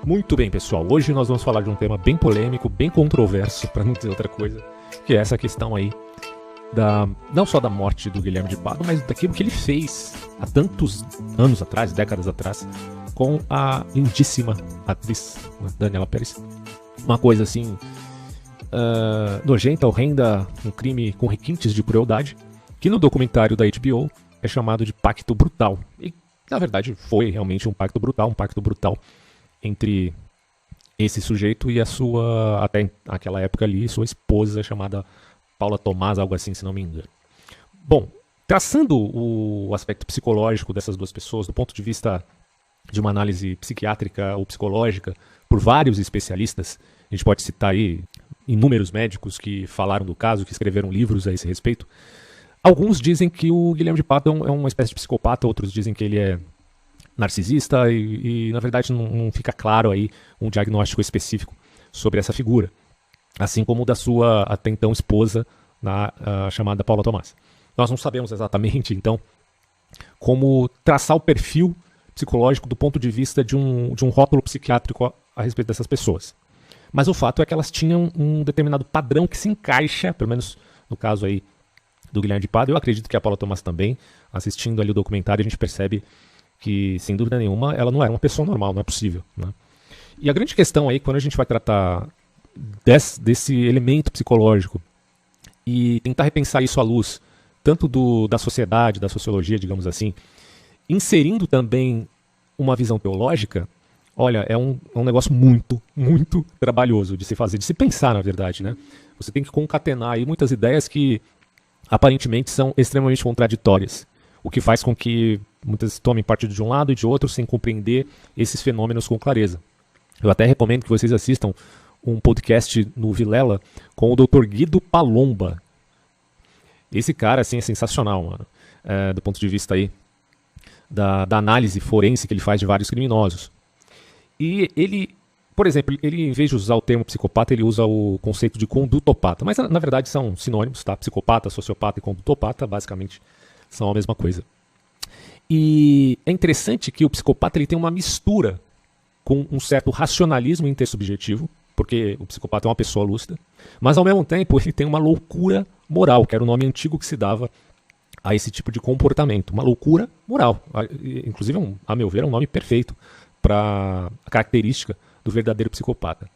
Muito bem, pessoal. Hoje nós vamos falar de um tema bem polêmico, bem controverso, para não dizer outra coisa, que é essa questão aí não só da morte do Guilherme de Pádua, mas daquilo que ele fez há tantos anos atrás, décadas atrás, com a lindíssima atriz Daniela Pérez. Uma coisa assim nojenta, horrenda, um crime com requintes de crueldade, que no documentário da HBO é chamado de Pacto Brutal. E na verdade foi realmente um pacto brutal entre esse sujeito e a sua, até aquela época ali, sua esposa chamada Paula Tomás, algo assim, se não me engano. Bom, traçando o aspecto psicológico dessas duas pessoas, do ponto de vista de uma análise psiquiátrica ou psicológica, por vários especialistas, a gente pode citar aí inúmeros médicos que falaram do caso, que escreveram livros a esse respeito. Alguns dizem que o Guilherme de Pádua é uma espécie de psicopata, outros dizem que ele é narcisista e na verdade não fica claro aí um diagnóstico específico sobre essa figura, assim como o da sua até então esposa, chamada Paula Tomás. Nós não sabemos exatamente, então, como traçar o perfil psicológico do ponto de vista de um rótulo psiquiátrico a respeito dessas pessoas. Mas o fato é que elas tinham um determinado padrão que se encaixa, pelo menos no caso aí do Guilherme de Pádua, eu acredito que a Paula Tomás também, assistindo ali o documentário, a gente percebe que, sem dúvida nenhuma, ela não era uma pessoa normal, não é possível, né? E a grande questão aí, quando a gente vai tratar desse elemento psicológico e tentar repensar isso à luz, tanto da sociedade, da sociologia, digamos assim, inserindo também uma visão teológica, olha, é um negócio muito, muito trabalhoso de se fazer, de se pensar, na verdade, né? Você tem que concatenar aí muitas ideias que aparentemente são extremamente contraditórias, o que faz com que muitas tomem partido de um lado e de outro sem compreender esses fenômenos com clareza. Eu até recomendo que vocês assistam um podcast no Vilela com o Dr. Guido Palomba. Esse cara, assim, é sensacional, mano. Do ponto de vista aí da análise forense que ele faz de vários criminosos. E ele, por exemplo, ele em vez de usar o termo psicopata, ele usa o conceito de condutopata. Mas na verdade são sinônimos, tá? Psicopata, sociopata e condutopata basicamente são a mesma coisa. E é interessante que o psicopata ele tem uma mistura com um certo racionalismo intersubjetivo, porque o psicopata é uma pessoa lúcida, mas ao mesmo tempo ele tem uma loucura moral, que era o nome antigo que se dava a esse tipo de comportamento. Uma loucura moral. Inclusive, a meu ver, é um nome perfeito para a característica do verdadeiro psicopata.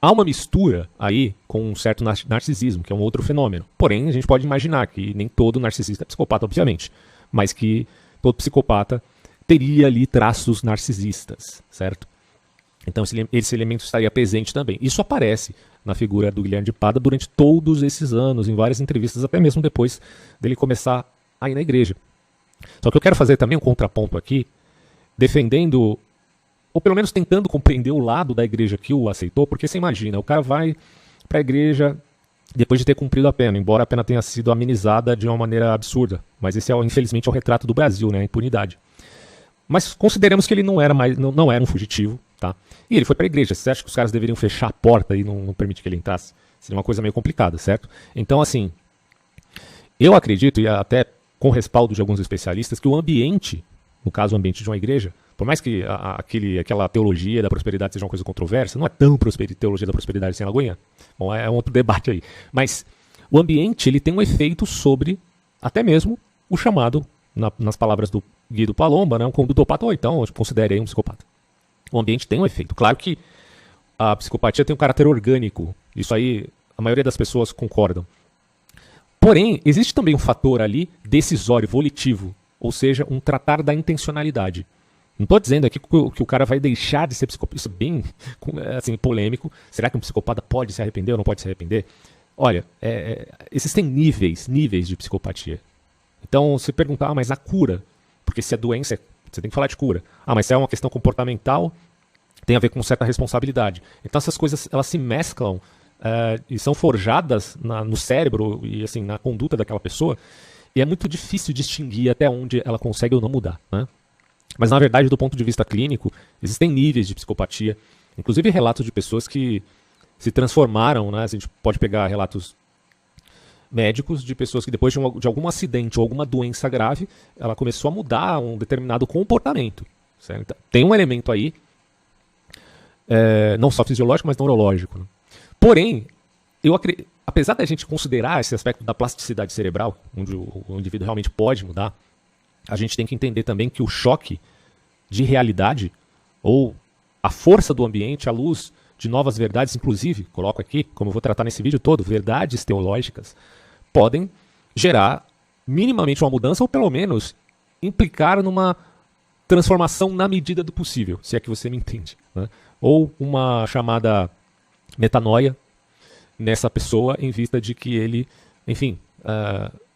Há uma mistura aí com um certo narcisismo, que é um outro fenômeno. Porém, a gente pode imaginar que nem todo narcisista é psicopata, obviamente, mas que todo psicopata teria ali traços narcisistas, certo? Então esse elemento estaria presente também. Isso aparece na figura do Guilherme de Pádua durante todos esses anos, em várias entrevistas, até mesmo depois dele começar a ir na igreja. Só que eu quero fazer também um contraponto aqui, defendendo, ou pelo menos tentando compreender o lado da igreja que o aceitou, porque você imagina, o cara vai para a igreja depois de ter cumprido a pena, embora a pena tenha sido amenizada de uma maneira absurda. Mas esse, infelizmente, é o retrato do Brasil, né? A impunidade. Mas consideramos que ele não era um fugitivo, tá? E ele foi para a igreja. Você acha que os caras deveriam fechar a porta e não permitir que ele entrasse? Seria uma coisa meio complicada, certo? Então, assim, eu acredito, e até com respaldo de alguns especialistas, que o ambiente, no caso o ambiente de uma igreja, por mais que aquela teologia da prosperidade seja uma coisa controversa, não é tão teologia da prosperidade sem Lagoinha. Bom, é um outro debate aí. Mas o ambiente ele tem um efeito sobre até mesmo o chamado, nas palavras do Guido Palomba, né, um condutopata, ou então eu considere aí um psicopata. O ambiente tem um efeito. Claro que a psicopatia tem um caráter orgânico. Isso aí a maioria das pessoas concordam. Porém, existe também um fator ali decisório, volitivo, ou seja, um tratar da intencionalidade. Não estou dizendo aqui que o cara vai deixar de ser psicopata. Isso é bem assim, polêmico. Será que um psicopata pode se arrepender ou não pode se arrepender? Olha, existem níveis de psicopatia. Então, se perguntar, mas a cura? Porque se a doença, você tem que falar de cura. Mas se é uma questão comportamental, tem a ver com certa responsabilidade. Então, essas coisas elas se mesclam e são forjadas no cérebro e assim, na conduta daquela pessoa. E é muito difícil distinguir até onde ela consegue ou não mudar, né? Mas, na verdade, do ponto de vista clínico, existem níveis de psicopatia, inclusive relatos de pessoas que se transformaram, né? A gente pode pegar relatos médicos de pessoas que depois de algum acidente ou alguma doença grave, ela começou a mudar um determinado comportamento, certo? Tem um elemento aí não só fisiológico, mas neurológico. Né? Porém, apesar da gente considerar esse aspecto da plasticidade cerebral, onde o indivíduo realmente pode mudar, a gente tem que entender também que o choque de realidade, ou a força do ambiente, a luz de novas verdades, inclusive, coloco aqui, como eu vou tratar nesse vídeo todo, verdades teológicas, podem gerar minimamente uma mudança, ou pelo menos implicar numa transformação na medida do possível, se é que você me entende. Né? Ou uma chamada metanoia nessa pessoa, em vista de que ele, enfim,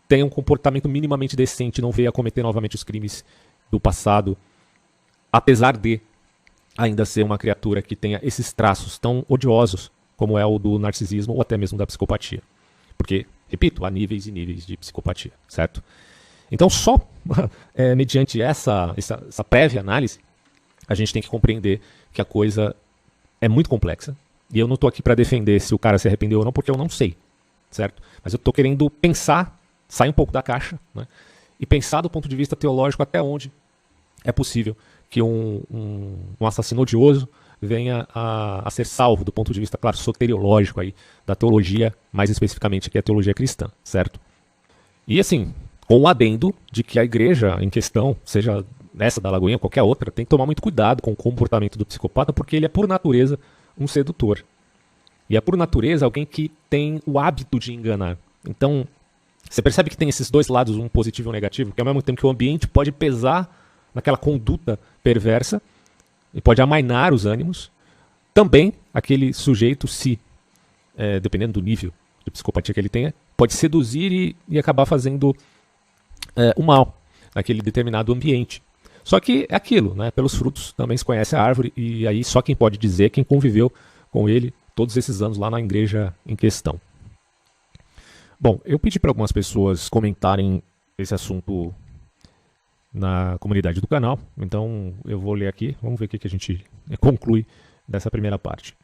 tenha um comportamento minimamente decente, não venha cometer novamente os crimes do passado, apesar de ainda ser uma criatura que tenha esses traços tão odiosos como é o do narcisismo ou até mesmo da psicopatia. Porque, repito, há níveis e níveis de psicopatia, certo? Então, só mediante essa prévia análise, a gente tem que compreender que a coisa é muito complexa. E eu não estou aqui para defender se o cara se arrependeu ou não, porque eu não sei, certo? Mas eu estou querendo pensar, sair um pouco da caixa, né? E pensar do ponto de vista teológico até onde é possível que um assassino odioso venha a ser salvo do ponto de vista, claro, soteriológico aí, da teologia, mais especificamente que é a teologia cristã, certo? E assim, com o adendo de que a igreja em questão, seja essa da Lagoinha ou qualquer outra, tem que tomar muito cuidado com o comportamento do psicopata, porque ele é por natureza um sedutor. E é por natureza alguém que tem o hábito de enganar. Então, você percebe que tem esses dois lados, um positivo e um negativo, que ao mesmo tempo que o ambiente pode pesar naquela conduta perversa e pode amainar os ânimos, também aquele sujeito, se, dependendo do nível de psicopatia que ele tenha, pode seduzir e acabar fazendo o mal naquele determinado ambiente. Só que é aquilo, né? Pelos frutos também se conhece a árvore, e aí só quem pode dizer é quem conviveu com ele todos esses anos lá na igreja em questão. Bom, eu pedi para algumas pessoas comentarem esse assunto na comunidade do canal, então eu vou ler aqui, vamos ver o que a gente conclui dessa primeira parte.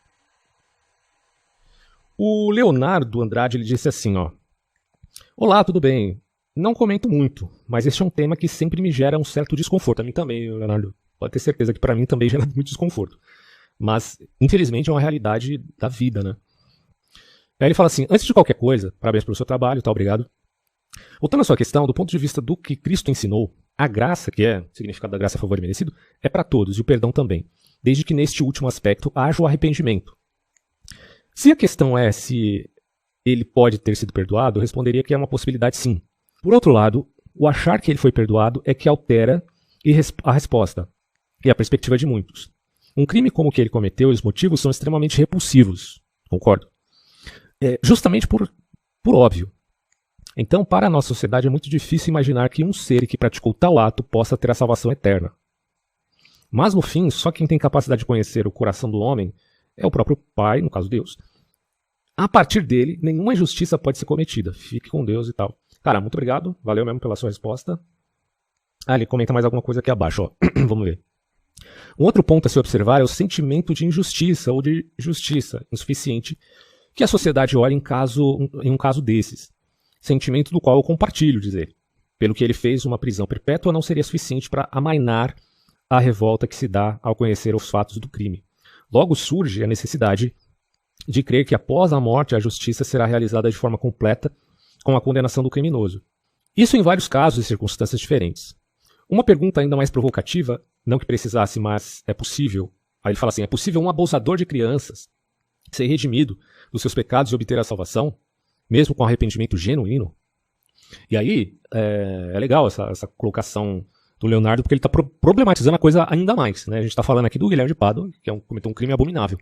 O Leonardo Andrade, ele disse assim, ó: olá, tudo bem? Não comento muito, mas este é um tema que sempre me gera um certo desconforto. A mim também, Leonardo. Pode ter certeza que para mim também gera muito desconforto. Mas, infelizmente, é uma realidade da vida, né? Aí ele fala assim: antes de qualquer coisa, parabéns pelo seu trabalho, tá, obrigado. Voltando à sua questão, do ponto de vista do que Cristo ensinou, a graça, que é o significado da graça, favor e merecido, é para todos, e o perdão também, desde que neste último aspecto haja o arrependimento. Se a questão é se ele pode ter sido perdoado, eu responderia que é uma possibilidade sim. Por outro lado, o achar que ele foi perdoado é que altera a resposta e a perspectiva de muitos. Um crime como o que ele cometeu e os motivos são extremamente repulsivos, concordo? Justamente por óbvio. Então, para a nossa sociedade é muito difícil imaginar que um ser que praticou tal ato possa ter a salvação eterna. Mas no fim, só quem tem capacidade de conhecer o coração do homem é o próprio Pai, no caso Deus. A partir dele, nenhuma injustiça pode ser cometida. Fique com Deus e tal. Cara, muito obrigado. Valeu mesmo pela sua resposta. Ele comenta mais alguma coisa aqui abaixo, ó. Vamos ver. Um outro ponto a se observar é o sentimento de injustiça ou de justiça insuficiente que a sociedade olha em um caso desses. Sentimento do qual eu compartilho, dizer. Pelo que ele fez, uma prisão perpétua não seria suficiente para amainar a revolta que se dá ao conhecer os fatos do crime. Logo surge a necessidade de crer que após a morte a justiça será realizada de forma completa com a condenação do criminoso. Isso em vários casos e circunstâncias diferentes. Uma pergunta ainda mais provocativa, não que precisasse, mas é possível. Aí ele fala assim: é possível um abusador de crianças ser redimido dos seus pecados e obter a salvação, mesmo com arrependimento genuíno? E aí é legal essa colocação do Leonardo, porque ele está problematizando a coisa ainda mais. Né? A gente está falando aqui do Guilherme de Pádua, que cometeu um crime abominável.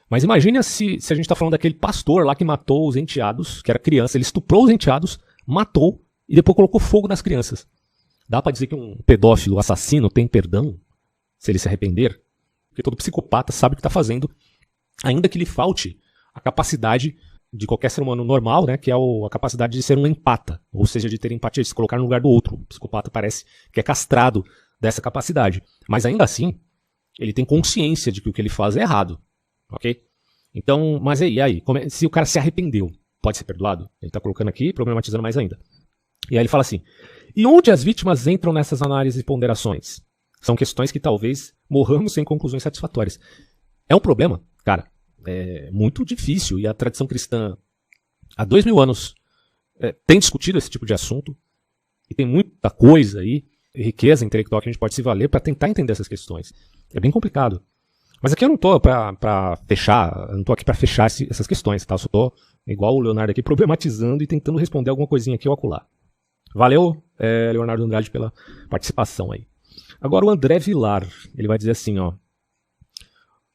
Mas imagine se a gente está falando daquele pastor lá que matou os enteados, que era criança, ele estuprou os enteados, matou e depois colocou fogo nas crianças. Dá para dizer que um pedófilo assassino tem perdão se ele se arrepender? Porque todo psicopata sabe o que está fazendo, ainda que lhe falte a capacidade de qualquer ser humano normal, né, que é a capacidade de ser um empata, ou seja, de ter empatia, de se colocar no lugar do outro. O psicopata parece que é castrado dessa capacidade. Mas ainda assim, ele tem consciência de que o que ele faz é errado. Ok? Então, mas e aí? Se o cara se arrependeu, pode ser perdoado? Ele está colocando aqui, problematizando mais ainda. E aí ele fala assim: e onde as vítimas entram nessas análises e ponderações? São questões que talvez morramos sem conclusões satisfatórias. É um problema, cara, muito difícil. E a tradição cristã, há 2000 anos, tem discutido esse tipo de assunto. E tem muita coisa aí, riqueza intelectual que a gente pode se valer para tentar entender essas questões. É bem complicado. Mas aqui eu não tô para fechar, eu não tô aqui para fechar essas questões, tá? Eu só tô, igual o Leonardo aqui, problematizando e tentando responder alguma coisinha aqui ou acolá. Valeu, Leonardo Andrade, pela participação aí. Agora o André Vilar, ele vai dizer assim, ó.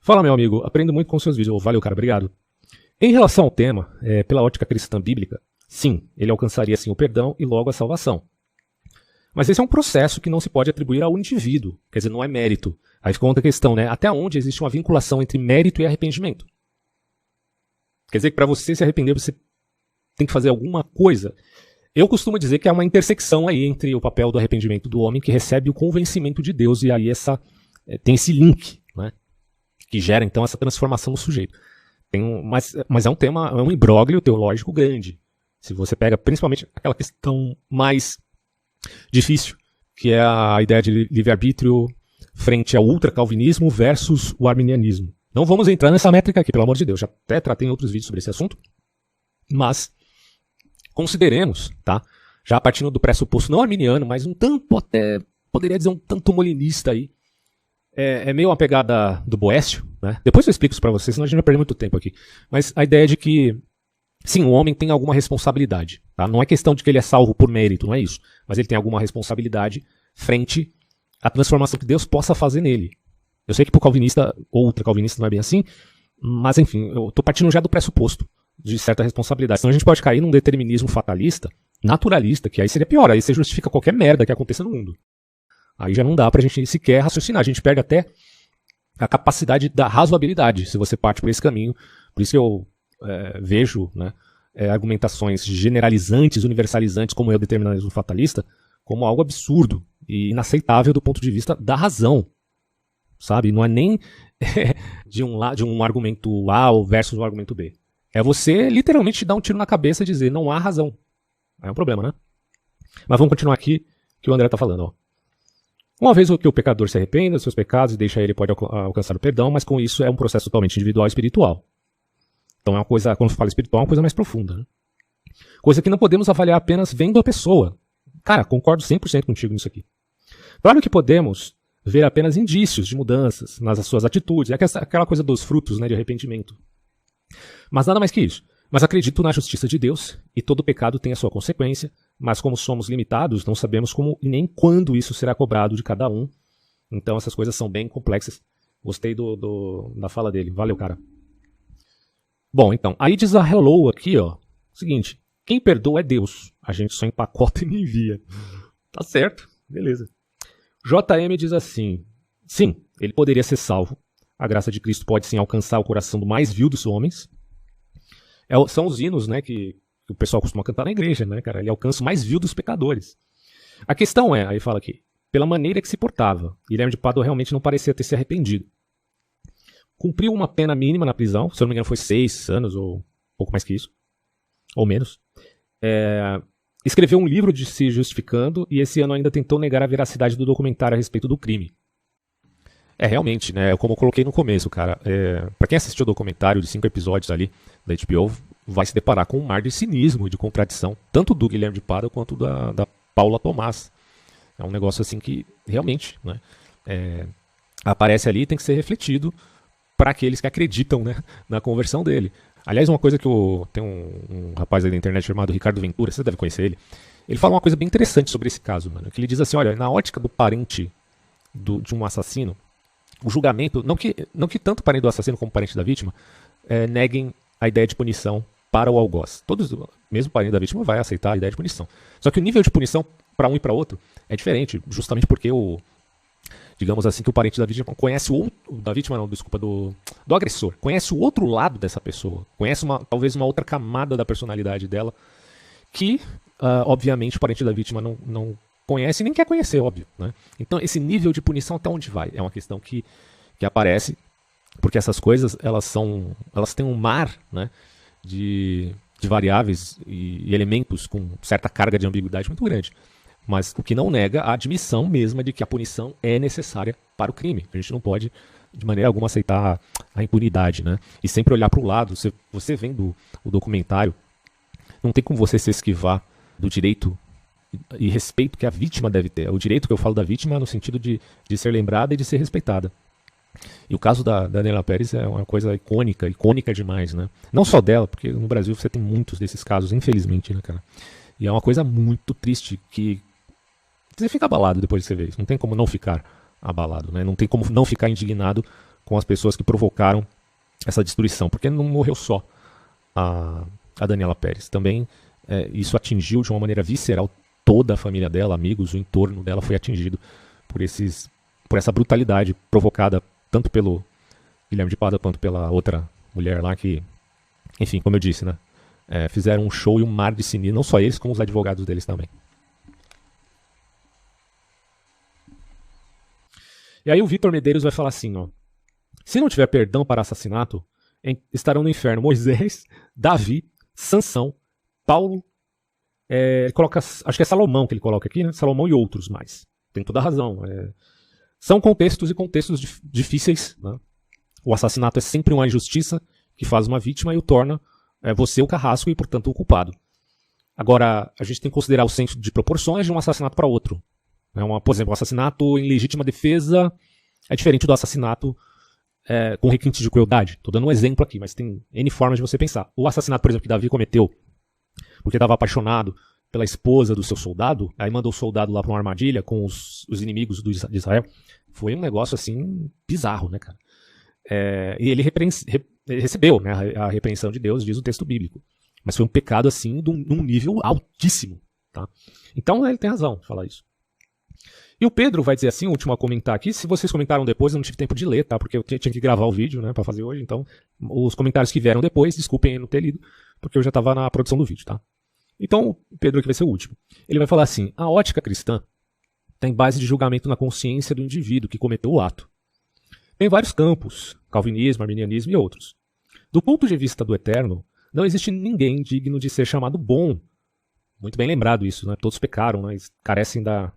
Fala, meu amigo, aprendo muito com seus vídeos. Valeu, cara, obrigado. Em relação ao tema, pela ótica cristã bíblica, sim, ele alcançaria sim o perdão e logo a salvação. Mas esse é um processo que não se pode atribuir ao indivíduo, quer dizer, não é mérito. Aí fica outra questão, né? Até onde existe uma vinculação entre mérito e arrependimento? Quer dizer que para você se arrepender, você tem que fazer alguma coisa. Eu costumo dizer que há uma intersecção aí entre o papel do arrependimento do homem que recebe o convencimento de Deus e aí tem esse link, né? Que gera então essa transformação no sujeito. Mas é um tema, é um imbróglio teológico grande. Se você pega principalmente aquela questão mais difícil, que é a ideia de livre-arbítrio frente ao ultracalvinismo versus o arminianismo. Não vamos entrar nessa métrica aqui, pelo amor de Deus. Já até tratei em outros vídeos sobre esse assunto. Mas consideremos, tá? Já partindo do pressuposto não arminiano, mas um tanto até, poderia dizer um tanto molinista aí. É meio uma pegada do Boécio, né? Depois eu explico isso pra vocês, senão a gente vai perder muito tempo aqui. Mas a ideia de que, sim, o homem tem alguma responsabilidade. Tá? Não é questão de que ele é salvo por mérito, não é isso. Mas ele tem alguma responsabilidade frente à transformação que Deus possa fazer nele. Eu sei que pro calvinista ou ultra-calvinista não é bem assim, mas enfim, eu tô partindo já do pressuposto de certa responsabilidade. Senão a gente pode cair num determinismo fatalista, naturalista, que aí seria pior. Aí você justifica qualquer merda que aconteça no mundo. Aí já não dá pra gente sequer raciocinar. A gente perde até a capacidade da razoabilidade, se você parte por esse caminho. Por isso que eu vejo, né, argumentações generalizantes, universalizantes, como é o determinismo fatalista, como algo absurdo e inaceitável do ponto de vista da razão. Sabe? Não é nem de um argumento A versus um argumento B. É você literalmente dar um tiro na cabeça e dizer não há razão. É um problema, né? Mas vamos continuar aqui que o André está falando. Ó. Uma vez que o pecador se arrependa dos seus pecados e deixa ele, pode alcançar o perdão, mas com isso é um processo totalmente individual e espiritual. Então é uma coisa, quando fala espiritual, é uma coisa mais profunda. Né? Coisa que não podemos avaliar apenas vendo a pessoa. Cara, concordo 100% contigo nisso aqui. Claro que podemos ver apenas indícios de mudanças nas suas atitudes, aquela coisa dos frutos, né, de arrependimento. Mas nada mais que isso. Mas acredito na justiça de Deus e todo pecado tem a sua consequência, mas como somos limitados, não sabemos como e nem quando isso será cobrado de cada um. Então essas coisas são bem complexas. Gostei da fala dele. Valeu, cara. Bom, então, aí diz a Hello aqui, ó. Seguinte, quem perdoa é Deus. A gente só empacota e me envia. Tá certo, beleza. JM diz assim, sim, ele poderia ser salvo. A graça de Cristo pode sim alcançar o coração do mais vil dos homens. São os hinos, né, que o pessoal costuma cantar na igreja, né, cara? Ele alcança o mais vil dos pecadores. A questão é, aí fala aqui, pela maneira que se portava, Guilherme de Pádua realmente não parecia ter se arrependido. Cumpriu uma pena mínima na prisão, se eu não me engano foi 6 anos ou um pouco mais que isso, ou menos. Escreveu um livro de se justificando e esse ano ainda tentou negar a veracidade do documentário a respeito do crime. Realmente, né, como eu coloquei no começo, cara, pra quem assistiu o documentário de 5 episódios ali da HBO, vai se deparar com um mar de cinismo e de contradição, tanto do Guilherme de Pádua quanto da Paula Tomás. É um negócio assim que realmente, né, aparece ali e tem que ser refletido para aqueles que acreditam, né, na conversão dele. Aliás, uma coisa que tem um rapaz aí da internet chamado Ricardo Ventura, você deve conhecer ele, ele fala uma coisa bem interessante sobre esse caso, mano, que ele diz assim, olha, na ótica do parente de um assassino, o julgamento, não que tanto o parente do assassino como o parente da vítima neguem a ideia de punição para o algoz. Todos, mesmo o parente da vítima vai aceitar a ideia de punição. Só que o nível de punição para um e para outro é diferente, justamente porque digamos assim, que o parente da vítima conhece do agressor, conhece o outro lado dessa pessoa, conhece talvez uma outra camada da personalidade dela, que, obviamente, o parente da vítima não conhece e nem quer conhecer, óbvio. Né? Então, esse nível de punição até onde vai? É uma questão que aparece, porque essas coisas, elas têm um mar, né, de variáveis e elementos com certa carga de ambiguidade muito grande. Mas o que não nega a admissão mesma de que a punição é necessária para o crime. A gente não pode de maneira alguma aceitar a impunidade, né? E sempre olhar para o lado. Você vendo o documentário, não tem como você se esquivar do direito e respeito que a vítima deve ter. O direito que eu falo da vítima no sentido de ser lembrada e de ser respeitada. E o caso da Daniela Pérez é uma coisa icônica demais, né? Não só dela, porque no Brasil você tem muitos desses casos, infelizmente, né, cara? E é uma coisa muito triste que você fica abalado depois de você ver isso. Não tem como não ficar abalado, né? Não tem como não ficar indignado com as pessoas que provocaram essa destruição, porque não morreu só a Daniela Pérez. Também isso atingiu de uma maneira visceral toda a família dela, amigos, o entorno dela foi atingido por essa brutalidade provocada tanto pelo Guilherme de Pádua quanto pela outra mulher lá que, enfim, como eu disse, né? Fizeram um show e um mar de cinismo, não só eles, como os advogados deles também. E aí o Vitor Medeiros vai falar assim, ó. Se não tiver perdão para assassinato, estarão no inferno Moisés, Davi, Sansão, Paulo, ele coloca, acho que é Salomão que ele coloca aqui, né? Salomão e outros mais. Tem toda a razão. São contextos e contextos difíceis, né? O assassinato é sempre uma injustiça que faz uma vítima e o torna você o carrasco e, portanto, o culpado. Agora, a gente tem que considerar o senso de proporções de um assassinato para outro. Por exemplo, o assassinato em legítima defesa é diferente do assassinato com requintes de crueldade. Estou dando um exemplo aqui, mas tem N formas de você pensar. O assassinato, por exemplo, que Davi cometeu porque estava apaixonado pela esposa do seu soldado, aí mandou o soldado lá para uma armadilha com os inimigos de Israel, foi um negócio assim bizarro, né, cara? E ele recebeu, né, a repreensão de Deus, diz o texto bíblico. Mas foi um pecado assim num nível altíssimo, tá? Então ele tem razão de falar isso. E o Pedro vai dizer assim, o último a comentar aqui, se vocês comentaram depois, eu não tive tempo de ler, tá? Porque eu tinha que gravar o vídeo, né, pra fazer hoje, então os comentários que vieram depois, desculpem eu não ter lido, porque eu já estava na produção do vídeo, tá? Então, o Pedro aqui vai ser o último. Ele vai falar assim, a ótica cristã tem base de julgamento na consciência do indivíduo que cometeu o ato. Tem vários campos, calvinismo, arminianismo e outros. Do ponto de vista do eterno, não existe ninguém digno de ser chamado bom. Muito bem lembrado isso, né? Todos pecaram, né? Carecem da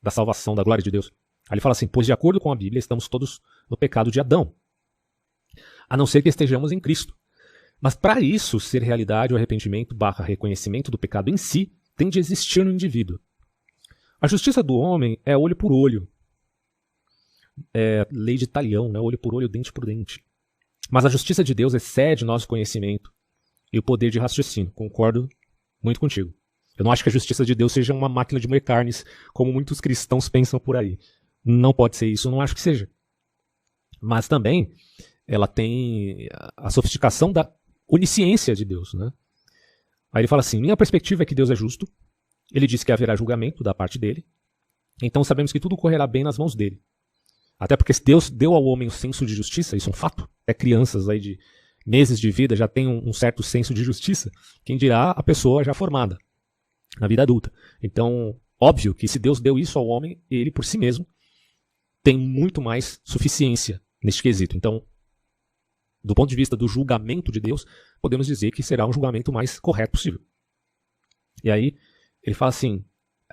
salvação, da glória de Deus. Aí ele fala assim, pois de acordo com a Bíblia, estamos todos no pecado de Adão, a não ser que estejamos em Cristo. Mas para isso ser realidade, o arrependimento / reconhecimento do pecado em si tem de existir no indivíduo. A justiça do homem é olho por olho. É lei de talião, né? Olho por olho, dente por dente. Mas a justiça de Deus excede nosso conhecimento e o poder de raciocínio. Concordo muito contigo. Eu não acho que a justiça de Deus seja uma máquina de moer carnes, como muitos cristãos pensam por aí. Não pode ser isso, eu não acho que seja. Mas também ela tem a sofisticação da onisciência de Deus, né? Aí ele fala assim, minha perspectiva é que Deus é justo, ele diz que haverá julgamento da parte dele, então sabemos que tudo correrá bem nas mãos dele. Até porque Deus deu ao homem o senso de justiça, isso é um fato. Até crianças aí de meses de vida já têm um certo senso de justiça. Quem dirá a pessoa já formada, na vida adulta. Então, óbvio que se Deus deu isso ao homem, ele por si mesmo tem muito mais suficiência neste quesito. Então, do ponto de vista do julgamento de Deus, podemos dizer que será um julgamento mais correto possível. E aí, ele fala assim,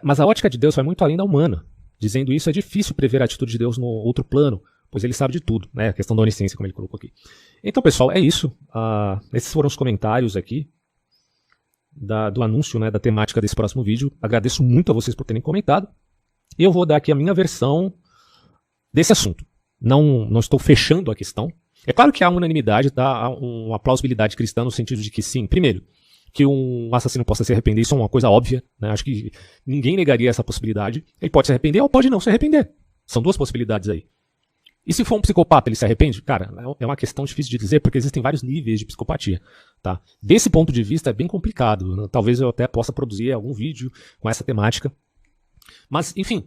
mas a ótica de Deus vai muito além da humana. Dizendo isso, é difícil prever a atitude de Deus no outro plano, pois ele sabe de tudo, né? A questão da onisciência, como ele colocou aqui. Então, pessoal, é isso. Esses foram os comentários aqui do anúncio, né, da temática desse próximo vídeo. Agradeço muito a vocês por terem comentado. E eu vou dar aqui a minha versão desse assunto. Não estou fechando a questão. É claro que há unanimidade, tá? Há uma plausibilidade cristã no sentido de que sim, primeiro, que um assassino possa se arrepender, isso é uma coisa óbvia, né? Acho que ninguém negaria essa possibilidade. Ele pode se arrepender ou pode não se arrepender. São duas possibilidades aí. E se for um psicopata, ele se arrepende? Cara, é uma questão difícil de dizer, porque existem vários níveis de psicopatia, tá? Desse ponto de vista é bem complicado, né? Talvez eu até possa produzir algum vídeo com essa temática. Mas, enfim,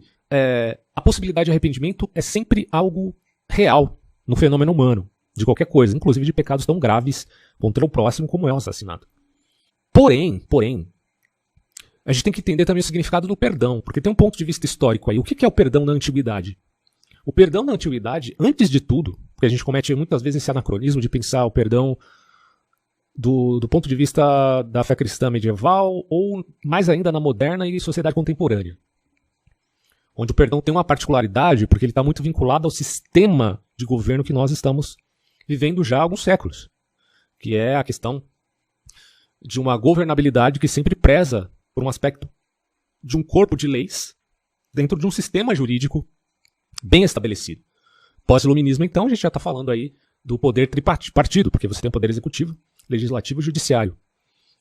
a possibilidade de arrependimento é sempre algo real no fenômeno humano, de qualquer coisa, inclusive de pecados tão graves contra o próximo como é o assassinato. Porém, a gente tem que entender também o significado do perdão, porque tem um ponto de vista histórico aí. O que é o perdão na antiguidade? O perdão na antiguidade, antes de tudo, porque a gente comete muitas vezes esse anacronismo de pensar o perdão do ponto de vista da fé cristã medieval, ou mais ainda na moderna e sociedade contemporânea. Onde o perdão tem uma particularidade, porque ele está muito vinculado ao sistema de governo que nós estamos vivendo já há alguns séculos, que é a questão de uma governabilidade que sempre preza por um aspecto de um corpo de leis dentro de um sistema jurídico bem estabelecido. Pós-iluminismo, então, a gente já está falando aí do poder tripartido, porque você tem o poder executivo, legislativo e judiciário.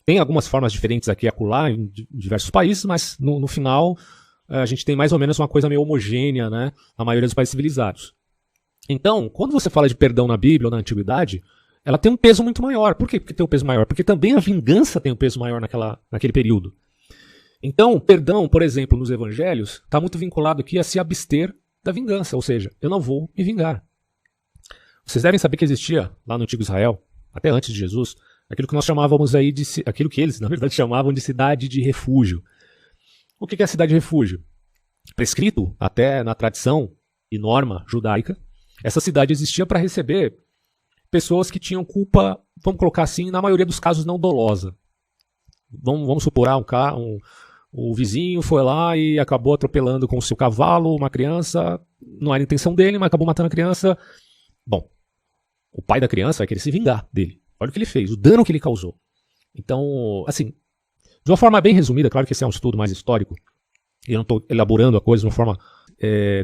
Tem algumas formas diferentes aqui e acolá em diversos países, mas no final a gente tem mais ou menos uma coisa meio homogênea, né, na maioria dos países civilizados. Então, quando você fala de perdão na Bíblia ou na Antiguidade, ela tem um peso muito maior. Por quê que tem um peso maior? Porque também a vingança tem um peso maior naquele período. Então, perdão, por exemplo, nos evangelhos, está muito vinculado aqui a se abster da vingança, ou seja, eu não vou me vingar. Vocês devem saber que existia lá no Antigo Israel, até antes de Jesus, aquilo que nós chamávamos aí aquilo que eles, na verdade, chamavam de cidade de refúgio. O que é a cidade de refúgio? Prescrito até na tradição e norma judaica, essa cidade existia para receber pessoas que tinham culpa, vamos colocar assim, na maioria dos casos não dolosa. Vamos supor, o vizinho foi lá e acabou atropelando com o seu cavalo uma criança, não era a intenção dele, mas acabou matando a criança. Bom, o pai da criança vai querer se vingar dele. Olha o que ele fez, o dano que ele causou. Então, assim, de uma forma bem resumida, claro que esse é um estudo mais histórico, e eu não estou elaborando a coisa de uma forma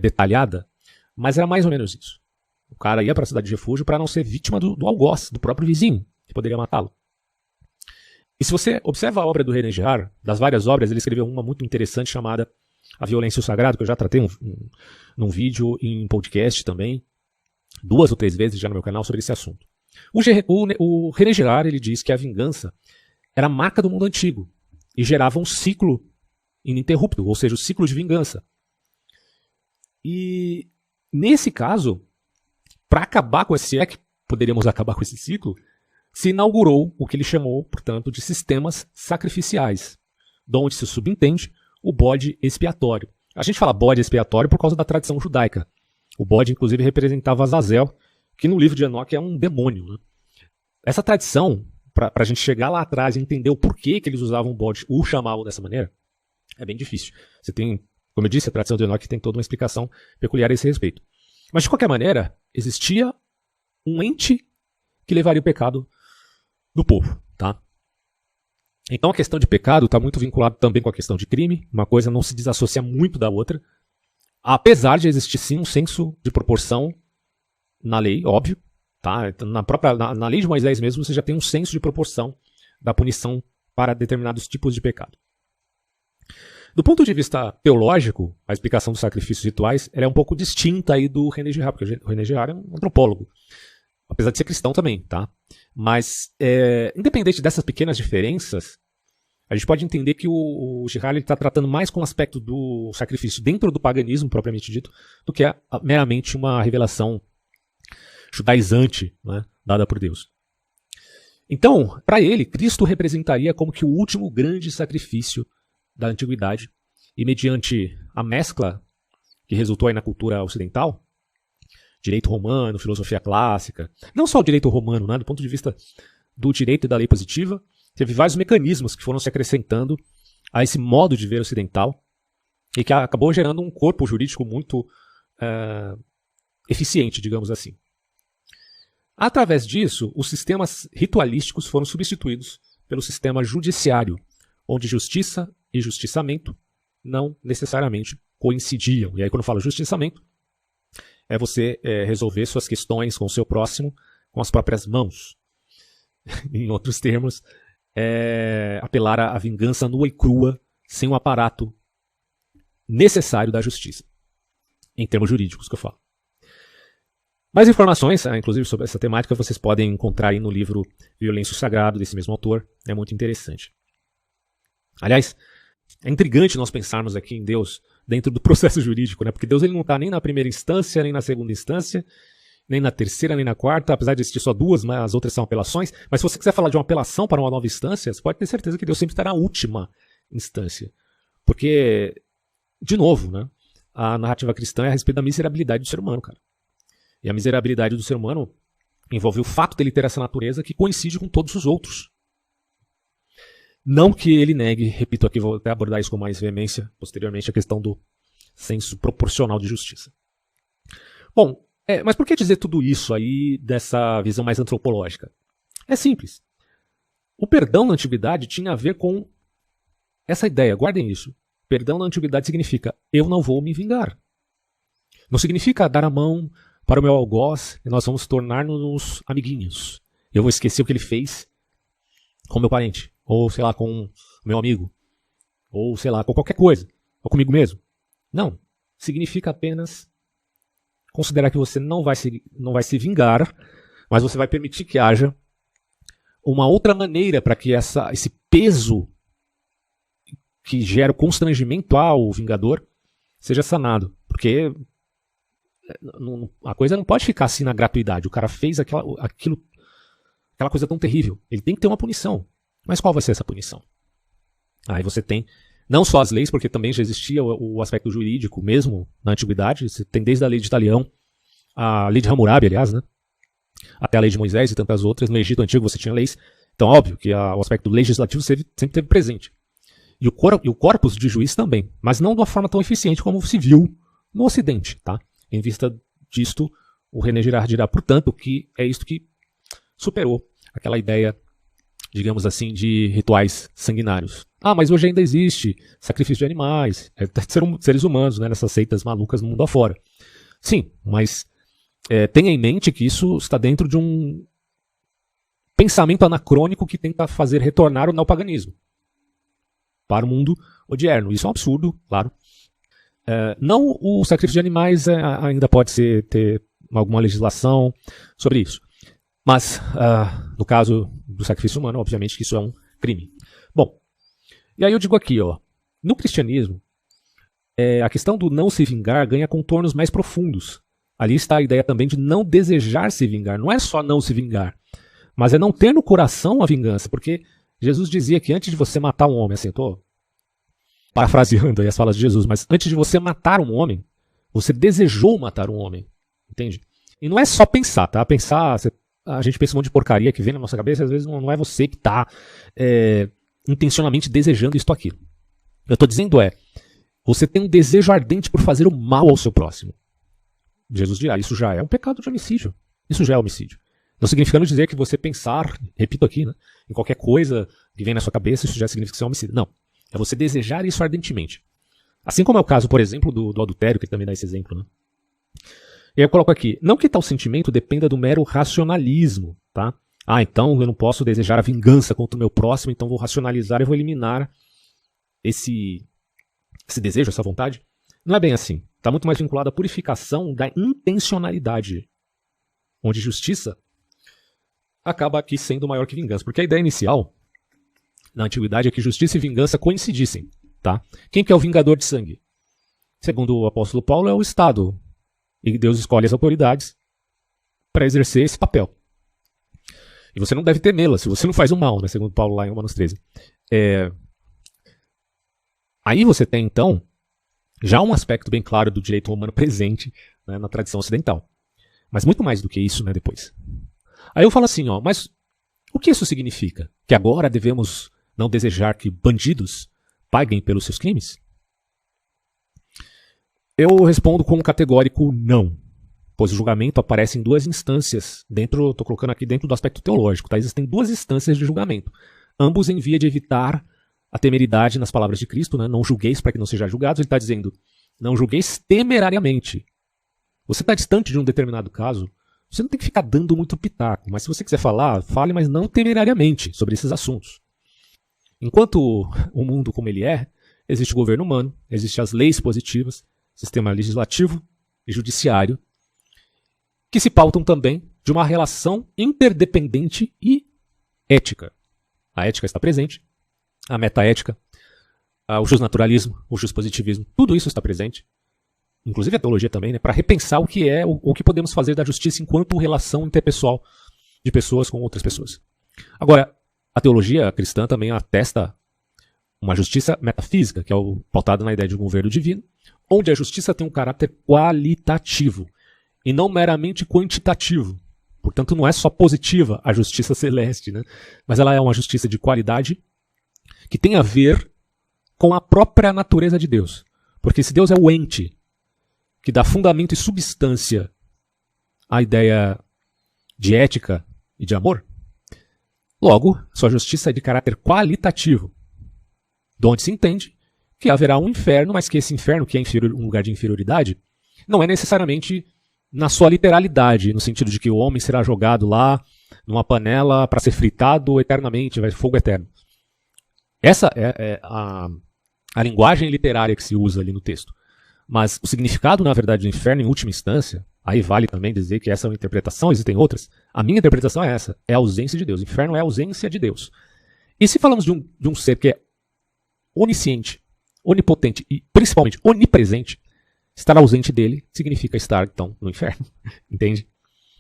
detalhada, mas era mais ou menos isso. O cara ia para a cidade de refúgio para não ser vítima do algoz, do próprio vizinho, que poderia matá-lo. E se você observa a obra do René Girard, das várias obras, ele escreveu uma muito interessante chamada A Violência e o Sagrado, que eu já tratei num vídeo e em podcast também, 2 ou 3 vezes já no meu canal sobre esse assunto. O René Girard, ele diz que a vingança era a marca do mundo antigo e gerava um ciclo ininterrupto, ou seja, o ciclo de vingança. E nesse caso, para acabar com esse, poderíamos acabar com esse ciclo, se inaugurou o que ele chamou, portanto, de sistemas sacrificiais, de onde se subentende o bode expiatório. A gente fala bode expiatório por causa da tradição judaica. O bode, inclusive, representava Azazel, que no livro de Enoque é um demônio. Né? Essa tradição, para a gente chegar lá atrás e entender o porquê que eles usavam o bode, o chamavam dessa maneira, é bem difícil. Você tem, como eu disse, a tradição de Enoque tem toda uma explicação peculiar a esse respeito. Mas, de qualquer maneira, existia um ente que levaria o pecado do povo, tá? Então a questão de pecado está muito vinculada também com a questão de crime, uma coisa não se desassocia muito da outra, apesar de existir sim um senso de proporção na lei, óbvio, tá? Na lei de Moisés mesmo você já tem um senso de proporção da punição para determinados tipos de pecado. Do ponto de vista teológico, a explicação dos sacrifícios rituais ela é um pouco distinta aí do René Girard, porque o René Girard é um antropólogo. Apesar de ser cristão também, tá? Mas, independente dessas pequenas diferenças, a gente pode entender que o Girard está tratando mais com o aspecto do sacrifício dentro do paganismo, propriamente dito, do que meramente uma revelação judaizante, né, dada por Deus. Então, para ele, Cristo representaria como que o último grande sacrifício da antiguidade, e mediante a mescla que resultou aí na cultura ocidental, direito romano, filosofia clássica, não só o direito romano, né, do ponto de vista do direito e da lei positiva, teve vários mecanismos que foram se acrescentando a esse modo de ver ocidental e que acabou gerando um corpo jurídico muito eficiente, digamos assim. Através disso, os sistemas ritualísticos foram substituídos pelo sistema judiciário, onde justiça e justiçamento não necessariamente coincidiam. E aí quando eu falo justiçamento, é você resolver suas questões com o seu próximo com as próprias mãos. Em outros termos, apelar à vingança nua e crua, sem o aparato necessário da justiça. Em termos jurídicos que eu falo. Mais informações, inclusive sobre essa temática, vocês podem encontrar aí no livro Violência e o Sagrado, desse mesmo autor. É muito interessante. Aliás, é intrigante nós pensarmos aqui em Deus dentro do processo jurídico, né? Porque Deus ele não está nem na primeira instância, nem na segunda instância, nem na terceira, nem na quarta, apesar de existir só 2, mas as outras são apelações. Mas se você quiser falar de uma apelação para uma nova instância, você pode ter certeza que Deus sempre está na última instância. Porque, de novo, né? A narrativa cristã é a respeito da miserabilidade do ser humano, cara. E a miserabilidade do ser humano envolve o fato dele ter essa natureza que coincide com todos os outros. Não que ele negue, repito aqui, vou até abordar isso com mais veemência posteriormente, a questão do senso proporcional de justiça. Bom, Mas por que dizer tudo isso aí dessa visão mais antropológica? É simples. O perdão na antiguidade tinha a ver com essa ideia, guardem isso. Perdão na antiguidade significa eu não vou me vingar. Não significa dar a mão para o meu algoz e nós vamos tornar-nos amiguinhos. Eu vou esquecer o que ele fez com meu parente, ou sei lá, com o meu amigo, ou sei lá, com qualquer coisa, ou comigo mesmo. Não. Significa apenas considerar que você não vai se vingar, mas você vai permitir que haja uma outra maneira para que esse peso que gera o constrangimento ao vingador seja sanado. Porque a coisa não pode ficar assim na gratuidade. O cara fez aquela coisa tão terrível. Ele tem que ter uma punição. Mas qual vai ser essa punição? Aí você tem não só as leis, porque também já existia o aspecto jurídico mesmo na antiguidade. Você tem desde a lei de Italião, a lei de Hammurabi, aliás, né? Até a lei de Moisés e tantas outras. No Egito Antigo você tinha leis. Então, óbvio que o aspecto legislativo sempre teve presente. E o corpus de juiz também. Mas não de uma forma tão eficiente como se viu no Ocidente, tá? Em vista disto, o René Girard dirá, portanto, que é isto que superou aquela ideia, digamos assim, de rituais sanguinários. Mas hoje ainda existe sacrifício de animais, seres humanos, né, nessas seitas malucas no mundo afora. Sim, mas tenha em mente que isso está dentro de um pensamento anacrônico que tenta fazer retornar o neopaganismo para o mundo odierno. Isso é um absurdo, claro. Não o sacrifício de animais ainda pode ter alguma legislação sobre isso. Mas, no caso do sacrifício humano, obviamente que isso é um crime. Bom, e aí eu digo aqui, no cristianismo, a questão do não se vingar ganha contornos mais profundos. Ali está a ideia também de não desejar se vingar. Não é só não se vingar, mas é não ter no coração a vingança. Porque Jesus dizia que antes de você matar um homem, assim, eu estou parafraseando aí as falas de Jesus, mas antes de você matar um homem, você desejou matar um homem. Entende? E não é só pensar, tá? Pensar, a gente pensa um monte de porcaria que vem na nossa cabeça, às vezes não é você que está intencionalmente desejando isto ou aquilo. Eu estou dizendo você tem um desejo ardente por fazer o mal ao seu próximo. Jesus dirá, isso já é um pecado de homicídio. Isso já é homicídio. Não significando dizer que você pensar, repito aqui, né, em qualquer coisa que vem na sua cabeça, isso já significa ser homicídio. Não. É você desejar isso ardentemente. Assim como é o caso, por exemplo, do adultério, que ele também dá esse exemplo, né? E aí eu coloco aqui, não que tal sentimento dependa do mero racionalismo, tá? Então eu não posso desejar a vingança contra o meu próximo, então vou racionalizar e vou eliminar esse desejo, essa vontade. Não é bem assim. Está muito mais vinculado à purificação da intencionalidade, onde justiça acaba aqui sendo maior que vingança. Porque a ideia inicial, na antiguidade, é que justiça e vingança coincidissem, tá? Quem que é o vingador de sangue? Segundo o apóstolo Paulo, é o Estado. E Deus escolhe as autoridades para exercer esse papel. E você não deve temê-la se você não faz o mal, né? Segundo Paulo lá em Romanos 13. Aí você tem, então, já um aspecto bem claro do direito romano presente, né, na tradição ocidental. Mas muito mais do que isso, né, depois. Aí eu falo assim, mas o que isso significa? Que agora devemos não desejar que bandidos paguem pelos seus crimes? Eu respondo com um categórico não, pois o julgamento aparece em duas instâncias, estou colocando aqui dentro do aspecto teológico, tá? Existem duas instâncias de julgamento, ambos em via de evitar a temeridade nas palavras de Cristo, né? Não julgueis para que não sejam julgados, ele está dizendo, não julgueis temerariamente. Você está distante de um determinado caso, você não tem que ficar dando muito pitaco, mas se você quiser falar, fale, mas não temerariamente sobre esses assuntos. Enquanto o mundo como ele existe o governo humano, existem as leis positivas, sistema legislativo e judiciário, que se pautam também de uma relação interdependente e ética. A ética está presente, a metaética, o justnaturalismo, o justpositivismo, tudo isso está presente, inclusive a teologia também, né, para repensar o que é, o que podemos fazer da justiça enquanto relação interpessoal de pessoas com outras pessoas. Agora, a teologia cristã também atesta uma justiça metafísica, que é pautada na ideia de um governo divino, onde a justiça tem um caráter qualitativo e não meramente quantitativo. Portanto, não é só positiva a justiça celeste, né? Mas ela é uma justiça de qualidade que tem a ver com a própria natureza de Deus. Porque se Deus é o ente que dá fundamento e substância a ideia de ética e de amor, logo, sua justiça é de caráter qualitativo, de onde se entende que haverá um inferno, mas que esse inferno, que é um lugar de inferioridade, não é necessariamente na sua literalidade, no sentido de que o homem será jogado lá numa panela para ser fritado eternamente, vai fogo eterno. Essa é a linguagem literária que se usa ali no texto. Mas o significado, na verdade, do inferno, em última instância, aí vale também dizer que essa é uma interpretação, existem outras. A minha interpretação é essa, é a ausência de Deus. O inferno é a ausência de Deus. E se falamos de um ser que é onisciente, onipotente e principalmente onipresente, estar ausente dele significa estar, então, no inferno. Entende?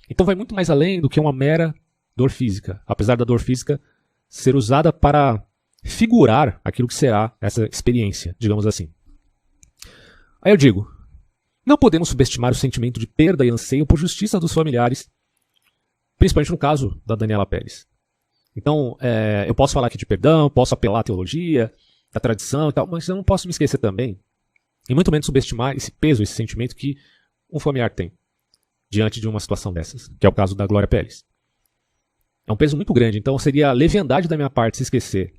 Então vai muito mais além do que uma mera dor física. Apesar da dor física ser usada para figurar aquilo que será essa experiência, digamos assim. Aí eu digo, não podemos subestimar o sentimento de perda e anseio por justiça dos familiares, principalmente no caso da Daniela Pérez. Então, eu posso falar aqui de perdão, posso apelar à teologia, à tradição e tal, mas eu não posso me esquecer também, e muito menos subestimar esse peso, esse sentimento que um familiar tem diante de uma situação dessas, que é o caso da Glória Pérez. É um peso muito grande, então seria leviandade da minha parte se esquecer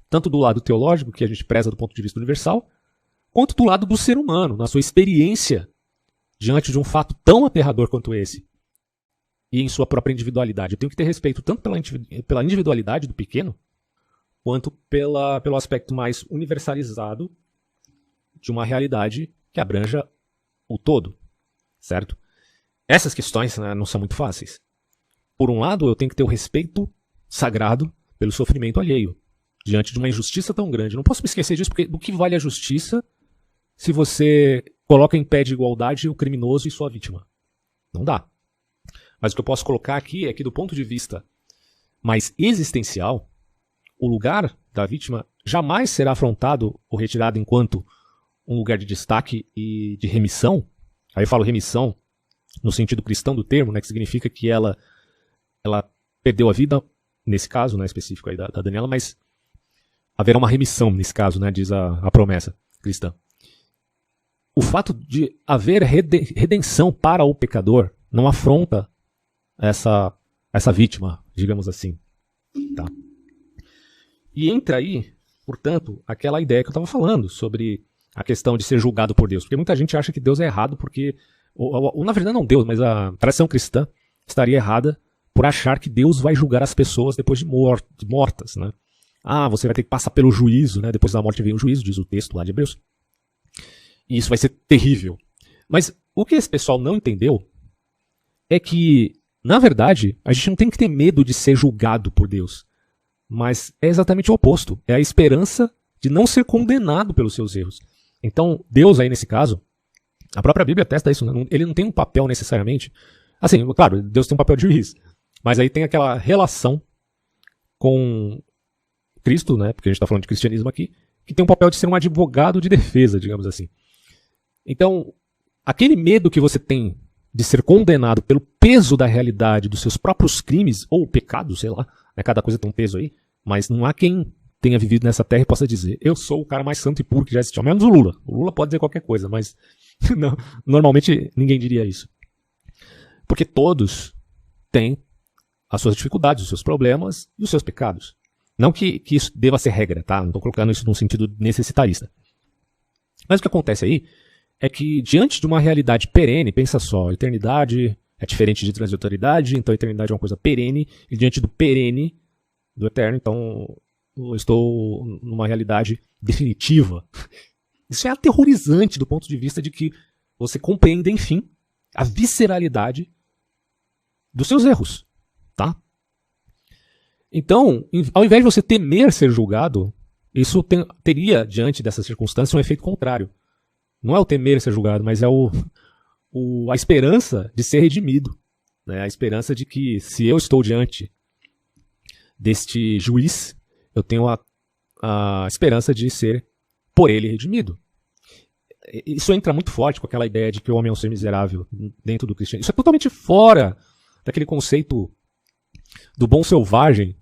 tanto do lado teológico, que a gente preza do ponto de vista universal, quanto do lado do ser humano, na sua experiência diante de um fato tão aterrador quanto esse, e em sua própria individualidade. Eu tenho que ter respeito tanto pela individualidade do pequeno, quanto pelo aspecto mais universalizado de uma realidade que abranja o todo, certo? Essas questões, né, não são muito fáceis. Por um lado, eu tenho que ter o respeito sagrado pelo sofrimento alheio, diante de uma injustiça tão grande. Não posso me esquecer disso, porque do que vale a justiça se você coloca em pé de igualdade o criminoso e sua vítima? Não dá. Mas o que eu posso colocar aqui é que, do ponto de vista mais existencial, o lugar da vítima jamais será afrontado ou retirado enquanto um lugar de destaque e de remissão. Aí eu falo remissão no sentido cristão do termo, né, que significa que ela perdeu a vida, nesse caso, né, específico aí da Daniela, mas haverá uma remissão nesse caso, né, diz a promessa cristã. O fato de haver redenção para o pecador não afronta essa vítima, digamos assim. Tá? E entra aí, portanto, aquela ideia que eu estava falando sobre a questão de ser julgado por Deus. Porque muita gente acha que Deus é errado porque, ou na verdade não Deus, mas a tradição cristã estaria errada por achar que Deus vai julgar as pessoas depois de mortas, né? Ah, você vai ter que passar pelo juízo, né? Depois da morte vem o juízo, diz o texto lá de Hebreus. E isso vai ser terrível. Mas o que esse pessoal não entendeu é que, na verdade, a gente não tem que ter medo de ser julgado por Deus. Mas é exatamente o oposto. É a esperança de não ser condenado pelos seus erros. Então, Deus aí nesse caso, a própria Bíblia atesta isso, né? Ele não tem um papel necessariamente. Assim, claro, Deus tem um papel de juiz. Mas aí tem aquela relação com Cristo, né? Porque a gente está falando de cristianismo aqui, que tem um papel de ser um advogado de defesa, digamos assim. Então, aquele medo que você tem de ser condenado pelo peso da realidade dos seus próprios crimes, ou pecados, sei lá, né? Cada coisa tem um peso aí, mas não há quem tenha vivido nessa terra e possa dizer, eu sou o cara mais santo e puro que já existiu. Menos o Lula. O Lula pode dizer qualquer coisa, mas não, normalmente ninguém diria isso. Porque todos têm as suas dificuldades, os seus problemas e os seus pecados. Não que isso deva ser regra, tá? Não estou colocando isso num sentido necessitarista. Mas o que acontece aí é que, diante de uma realidade perene, pensa só, eternidade é diferente de transitoriedade, então a eternidade é uma coisa perene, e diante do perene, do eterno, então eu estou numa realidade definitiva. Isso é aterrorizante do ponto de vista de que você compreende, enfim, a visceralidade dos seus erros, tá? Então, ao invés de você temer ser julgado, isso teria, diante dessa circunstância, um efeito contrário. Não é o temer ser julgado, mas é a esperança de ser redimido. Né? A esperança de que, se eu estou diante deste juiz, eu tenho a esperança de ser por ele redimido. Isso entra muito forte com aquela ideia de que o homem é um ser miserável dentro do cristianismo. Isso é totalmente fora daquele conceito do bom selvagem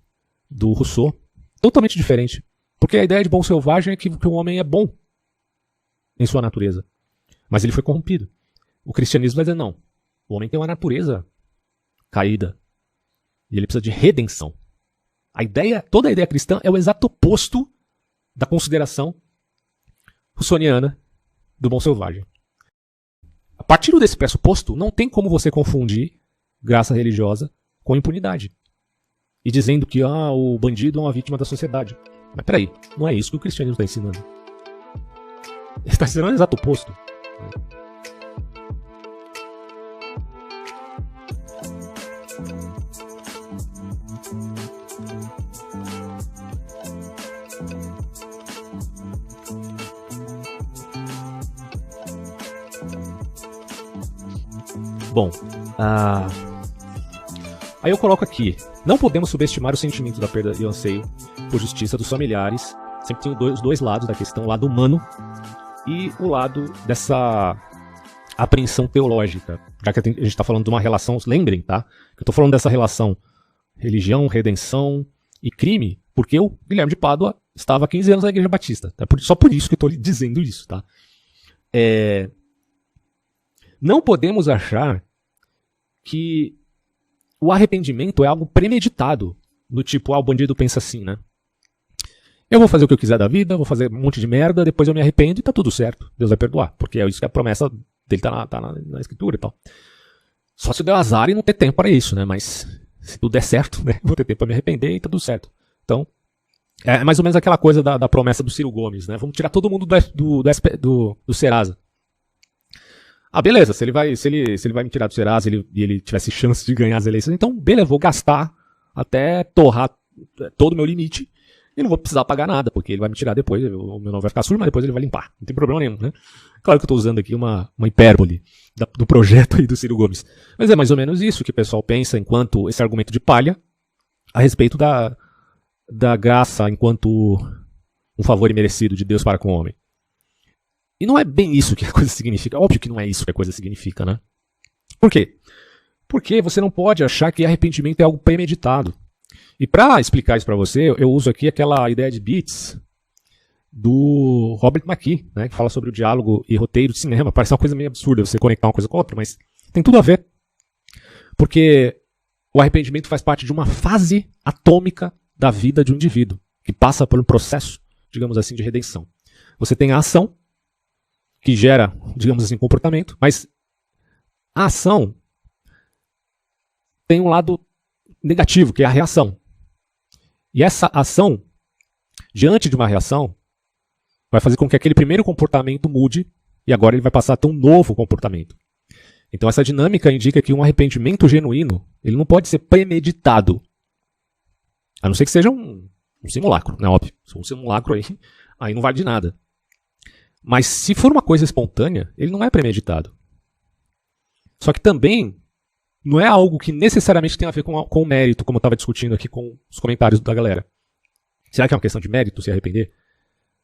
do Rousseau. Totalmente diferente. Porque a ideia de bom selvagem é que o homem é bom em sua natureza. Mas ele foi corrompido. O cristianismo vai dizer não. O homem tem uma natureza caída. E ele precisa de redenção. Toda a ideia cristã é o exato oposto da consideração russoniana do bom selvagem. A partir desse pressuposto, não tem como você confundir graça religiosa com impunidade. E dizendo que o bandido é uma vítima da sociedade. Mas peraí, não é isso que o cristianismo está ensinando. Ele está ensinando o exato oposto. Bom, aí eu coloco aqui, não podemos subestimar o sentimento da perda e o anseio por justiça dos familiares. Sempre tem os dois lados da questão, o lado humano e o lado dessa apreensão teológica. Já que a gente está falando de uma relação, lembrem, tá? Que eu estou falando dessa relação religião, redenção e crime, porque o Guilherme de Pádua estava há 15 anos na Igreja Batista. Só por isso que eu estou dizendo isso, tá? Não podemos achar que o arrependimento é algo premeditado, do tipo, o bandido pensa assim, né? Eu vou fazer o que eu quiser da vida, vou fazer um monte de merda, depois eu me arrependo e tá tudo certo. Deus vai perdoar, porque é isso que a promessa dele tá na escritura e tal. Só se deu azar e não ter tempo para isso, né? Mas se tudo der certo, né? Vou ter tempo para me arrepender e tá tudo certo. Então, é mais ou menos aquela coisa da promessa do Ciro Gomes, né? Vamos tirar todo mundo do Serasa. Beleza, se ele vai me tirar do Serasa e ele tivesse chance de ganhar as eleições, então beleza, vou gastar até torrar todo o meu limite e não vou precisar pagar nada, porque ele vai me tirar depois, o meu nome vai ficar sujo, mas depois ele vai limpar. Não tem problema nenhum, né? Claro que eu estou usando aqui uma hipérbole do projeto aí do Ciro Gomes. Mas é mais ou menos isso que o pessoal pensa enquanto esse argumento de palha a respeito da graça enquanto um favor imerecido de Deus para com o homem. E não é bem isso que a coisa significa. Óbvio que não é isso que a coisa significa, né? Por quê? Porque você não pode achar que arrependimento é algo premeditado. E para explicar isso para você, eu uso aqui aquela ideia de beats do Robert McKee, né, que fala sobre o diálogo e roteiro de cinema. Parece uma coisa meio absurda você conectar uma coisa com outra, mas tem tudo a ver. Porque o arrependimento faz parte de uma fase atômica da vida de um indivíduo, que passa por um processo, digamos assim, de redenção. Você tem a ação, que gera, digamos assim, comportamento, mas a ação tem um lado negativo, que é a reação. E essa ação, diante de uma reação, vai fazer com que aquele primeiro comportamento mude e agora ele vai passar a ter um novo comportamento. Então essa dinâmica indica que um arrependimento genuíno, ele não pode ser premeditado. A não ser que seja um simulacro, né? Óbvio. Se for um simulacro aí não vale de nada. Mas se for uma coisa espontânea, ele não é premeditado. Só que também não é algo que necessariamente tem a ver com o mérito, como eu estava discutindo aqui com os comentários da galera. Será que é uma questão de mérito se arrepender?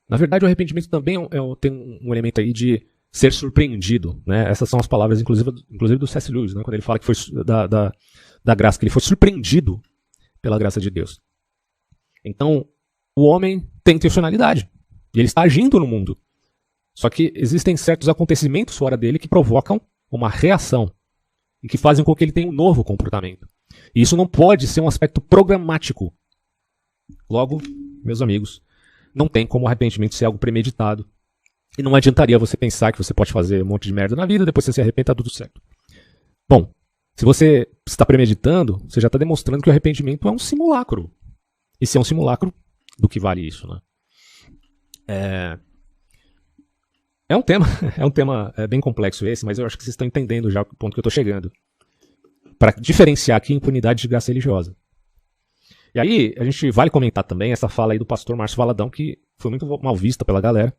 Na verdade, o arrependimento também tem um elemento aí de ser surpreendido, né? Essas são as palavras, inclusive do C.S. Lewis, né? Quando ele fala que foi da graça, que ele foi surpreendido pela graça de Deus. Então, o homem tem intencionalidade. E ele está agindo no mundo. Só que existem certos acontecimentos fora dele que provocam uma reação e que fazem com que ele tenha um novo comportamento. E isso não pode ser um aspecto programático. Logo, meus amigos, não tem como o arrependimento ser algo premeditado. E não adiantaria você pensar que você pode fazer um monte de merda na vida, depois você se arrepende, tá tudo certo. Bom, se você está premeditando, você já está demonstrando que o arrependimento é um simulacro. E se é um simulacro, do que vale isso, né? É um tema bem complexo esse, mas eu acho que vocês estão entendendo já o ponto que eu estou chegando. Para diferenciar aqui impunidade de graça religiosa. E aí, a gente vale comentar também essa fala aí do pastor Márcio Valadão, que foi muito mal vista pela galera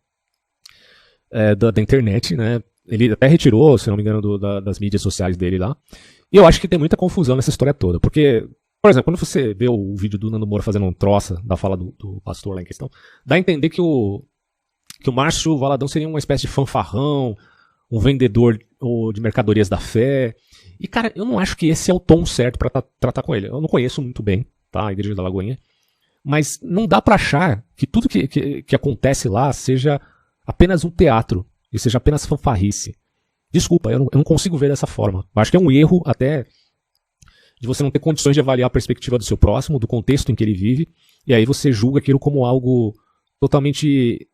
da internet, né? Ele até retirou, se não me engano, das mídias sociais dele lá. E eu acho que tem muita confusão nessa história toda. Porque, por exemplo, quando você vê o vídeo do Nando Moura fazendo um troça da fala do pastor lá em questão, dá a entender que o Márcio Valadão seria uma espécie de fanfarrão, um vendedor de mercadorias da fé. E, cara, eu não acho que esse é o tom certo para tratar com ele. Eu não conheço muito bem, tá, a Igreja da Lagoinha. Mas não dá para achar que tudo que acontece lá seja apenas um teatro e seja apenas fanfarrice. Desculpa, eu não consigo ver dessa forma. Eu acho que é um erro até de você não ter condições de avaliar a perspectiva do seu próximo, do contexto em que ele vive, e aí você julga aquilo como algo totalmente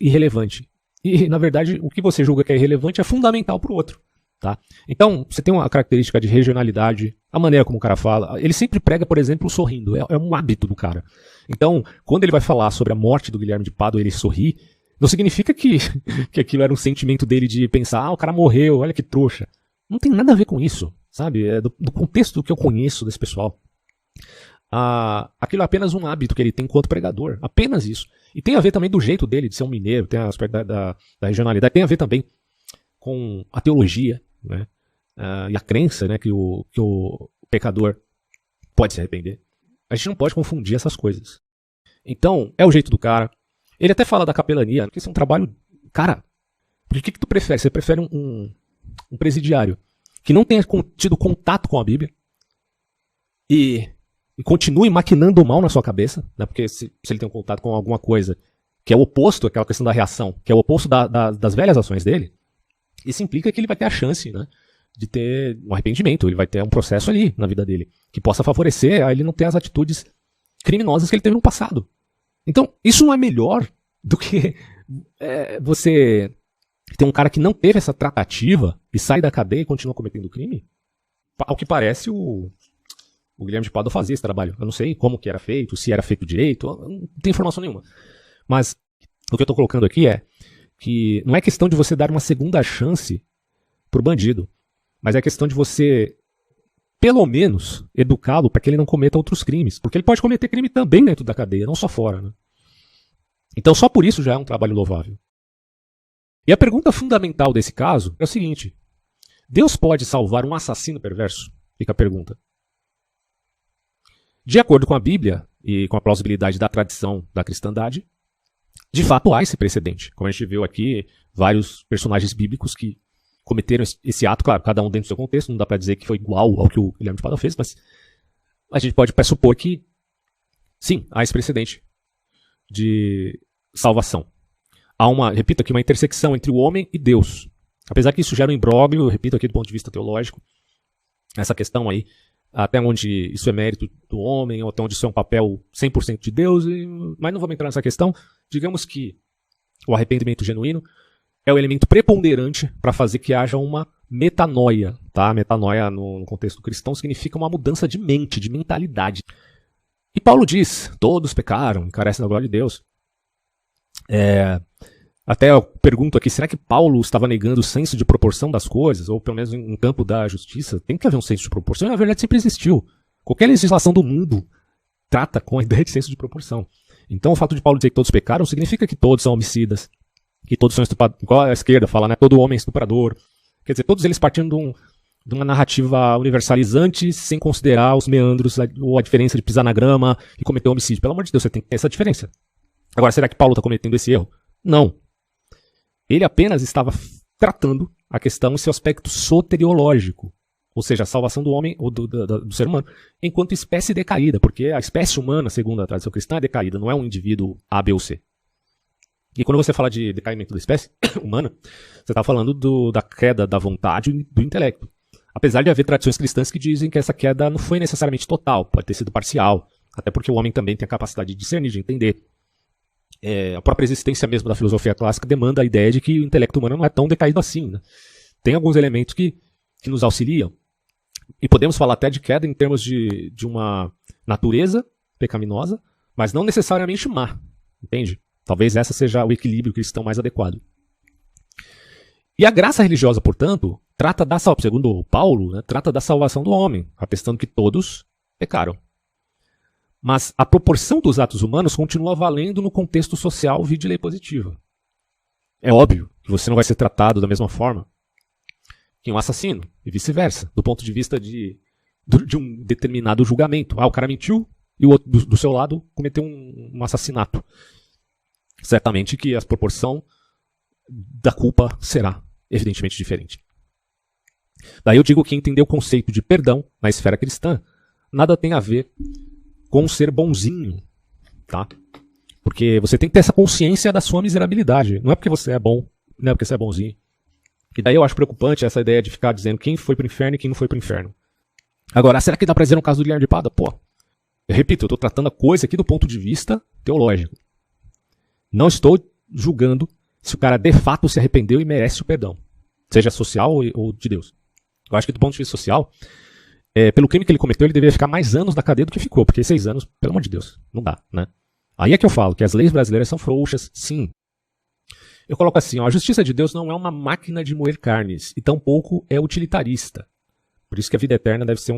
irrelevante. E, na verdade, o que você julga que é irrelevante é fundamental para o outro. Tá? Então, você tem uma característica de regionalidade, a maneira como o cara fala. Ele sempre prega, por exemplo, sorrindo. É um hábito do cara. Então, quando ele vai falar sobre a morte do Guilherme de Pádua, ele sorri, não significa que aquilo era um sentimento dele de pensar, o cara morreu, olha que trouxa. Não tem nada a ver com isso, sabe? É do contexto do que eu conheço desse pessoal. Aquilo é apenas um hábito que ele tem enquanto pregador. Apenas isso. E tem a ver também do jeito dele de ser um mineiro, tem aspecto da regionalidade, tem a ver também com a teologia, né? E a crença, né, que o pecador pode se arrepender. A gente não pode confundir essas coisas. Então, é o jeito do cara. Ele até fala da capelania, porque isso é um trabalho... Cara, porque o que tu prefere? Você prefere um presidiário que não tenha tido contato com a Bíblia e continue maquinando o mal na sua cabeça, né? Porque se ele tem um contato com alguma coisa que é o oposto, aquela questão da reação, que é o oposto das velhas ações dele, isso implica que ele vai ter a chance, né, de ter um arrependimento, ele vai ter um processo ali na vida dele, que possa favorecer a ele não ter as atitudes criminosas que ele teve no passado. Então, isso não é melhor do que você ter um cara que não teve essa tratativa e sai da cadeia e continua cometendo crime? Ao que parece, o Guilherme de Pádua fazia esse trabalho. Eu não sei como que era feito, se era feito direito, não tem informação nenhuma. Mas o que eu estou colocando aqui é que não é questão de você dar uma segunda chance pro bandido, mas é questão de você, pelo menos, educá-lo para que ele não cometa outros crimes. Porque ele pode cometer crime também dentro da cadeia, não só fora, né? Então só por isso já é um trabalho louvável. E a pergunta fundamental desse caso é o seguinte: Deus pode salvar um assassino perverso? Fica a pergunta. De acordo com a Bíblia e com a plausibilidade da tradição da cristandade, de fato há esse precedente. Como a gente viu aqui, vários personagens bíblicos que cometeram esse ato, claro, cada um dentro do seu contexto, não dá para dizer que foi igual ao que o Guilherme de Pádua fez, mas a gente pode pressupor que, sim, há esse precedente de salvação. Há repito aqui, uma intersecção entre o homem e Deus. Apesar que isso gera um imbróglio, repito aqui do ponto de vista teológico, essa questão aí, até onde isso é mérito do homem, ou até onde isso é um papel 100% de Deus, mas não vamos entrar nessa questão. Digamos que o arrependimento genuíno é o elemento preponderante para fazer que haja uma metanoia. Tá? Metanoia, no contexto cristão, significa uma mudança de mente, de mentalidade. E Paulo diz, todos pecaram, carecem da glória de Deus. Até eu pergunto aqui, será que Paulo estava negando o senso de proporção das coisas? Ou pelo menos em campo da justiça? Tem que haver um senso de proporção, e na verdade sempre existiu. Qualquer legislação do mundo trata com a ideia de senso de proporção. Então o fato de Paulo dizer que todos pecaram significa que todos são homicidas, que todos são estupradores, igual a esquerda fala, né? Todo homem é estuprador. Quer dizer, todos eles partindo de uma narrativa universalizante, sem considerar os meandros ou a diferença de pisar na grama e cometer um homicídio. Pelo amor de Deus, você tem que ter essa diferença. Agora, será que Paulo está cometendo esse erro? Não. Ele apenas estava tratando a questão em seu aspecto soteriológico, ou seja, a salvação do homem ou do ser humano, enquanto espécie decaída, porque a espécie humana, segundo a tradição cristã, é decaída, não é um indivíduo A, B ou C. E quando você fala de decaimento da espécie humana, você está falando da queda da vontade e do intelecto. Apesar de haver tradições cristãs que dizem que essa queda não foi necessariamente total, pode ter sido parcial, até porque o homem também tem a capacidade de discernir, de entender. A própria existência mesmo da filosofia clássica demanda a ideia de que o intelecto humano não é tão decaído assim, né? Tem alguns elementos que nos auxiliam. E podemos falar até de queda em termos de uma natureza pecaminosa, mas não necessariamente má, entende? Talvez essa seja o equilíbrio cristão mais adequado. E a graça religiosa, portanto, trata segundo Paulo, né, trata da salvação do homem, atestando que todos pecaram. Mas a proporção dos atos humanos continua valendo no contexto social vide lei positiva. É óbvio que você não vai ser tratado da mesma forma que um assassino, e vice-versa, do ponto de vista de um determinado julgamento. O cara mentiu e o outro do seu lado cometeu um assassinato. Certamente que a proporção da culpa será evidentemente diferente. Daí eu digo que entender o conceito de perdão na esfera cristã nada tem a ver com ser bonzinho, tá? Porque você tem que ter essa consciência da sua miserabilidade. Não é porque você é bom, não é porque você é bonzinho. E daí eu acho preocupante essa ideia de ficar dizendo quem foi pro inferno e quem não foi pro inferno. Agora, será que dá pra dizer no caso do Guilherme de Pada? Pô, eu repito, eu tô tratando a coisa aqui do ponto de vista teológico. Não estou julgando se o cara de fato se arrependeu e merece o perdão. Seja social ou de Deus. Eu acho que do ponto de vista social, pelo crime que ele cometeu, ele deveria ficar mais anos na cadeia do que ficou. Porque 6 anos, pelo amor de Deus, não dá, né? Aí é que eu falo que as leis brasileiras são frouxas, sim. Eu coloco assim, ó, a justiça de Deus não é uma máquina de moer carnes, e tampouco é utilitarista. Por isso que a vida eterna deve ser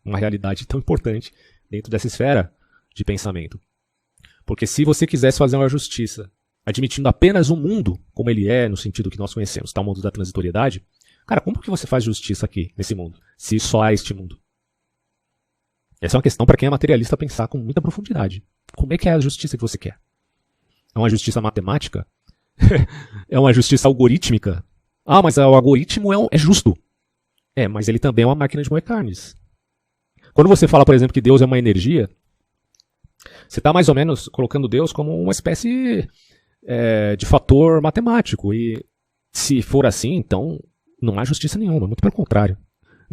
uma realidade tão importante dentro dessa esfera de pensamento. Porque se você quisesse fazer uma justiça admitindo apenas um mundo, como ele é, no sentido que nós conhecemos, tá, o mundo da transitoriedade, cara, como que você faz justiça aqui, nesse mundo, se só há este mundo? Essa é uma questão para quem é materialista pensar com muita profundidade. Como é que é a justiça que você quer? É uma justiça matemática? É uma justiça algorítmica? Ah, mas o algoritmo é justo. Mas ele também é uma máquina de moer carnes. Quando você fala, por exemplo, que Deus é uma energia, você está mais ou menos colocando Deus como uma espécie de fator matemático. E se for assim, então não há justiça nenhuma. Muito pelo contrário.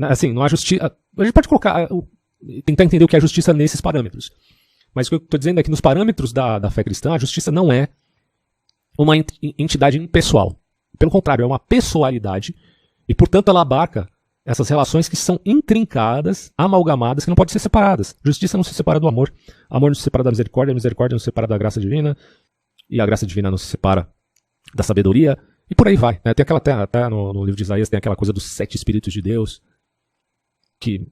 Assim, não há justiça. A gente pode colocar, tentar entender o que é justiça nesses parâmetros. Mas o que eu estou dizendo é que nos parâmetros da fé cristã, a justiça não é uma entidade impessoal. Pelo contrário, é uma pessoalidade e, portanto, ela abarca essas relações que são intrincadas, amalgamadas, que não podem ser separadas. Justiça não se separa do amor, amor não se separa da misericórdia, a misericórdia não se separa da graça divina, e a graça divina não se separa da sabedoria, e por aí vai. Né? Tem aquela, até no livro de Isaías tem aquela coisa dos 7 Espíritos de Deus, que,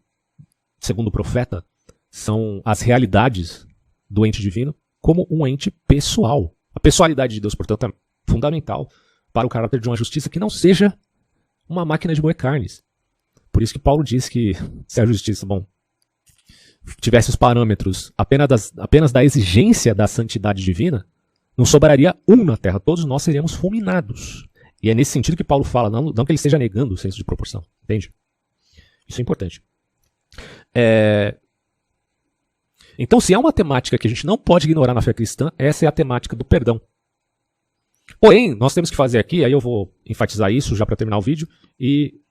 segundo o profeta, são as realidades do ente divino como um ente pessoal. A pessoalidade de Deus, portanto, é fundamental para o caráter de uma justiça que não seja uma máquina de moer carnes. Por isso que Paulo diz que se a justiça, tivesse os parâmetros apenas da exigência da santidade divina, não sobraria um na terra, todos nós seríamos fulminados. E é nesse sentido que Paulo fala, não que ele esteja negando o senso de proporção, entende? Isso é importante. Então, se há uma temática que a gente não pode ignorar na fé cristã, essa é a temática do perdão. Porém, nós temos que fazer aqui, aí eu vou enfatizar isso já para terminar o vídeo, e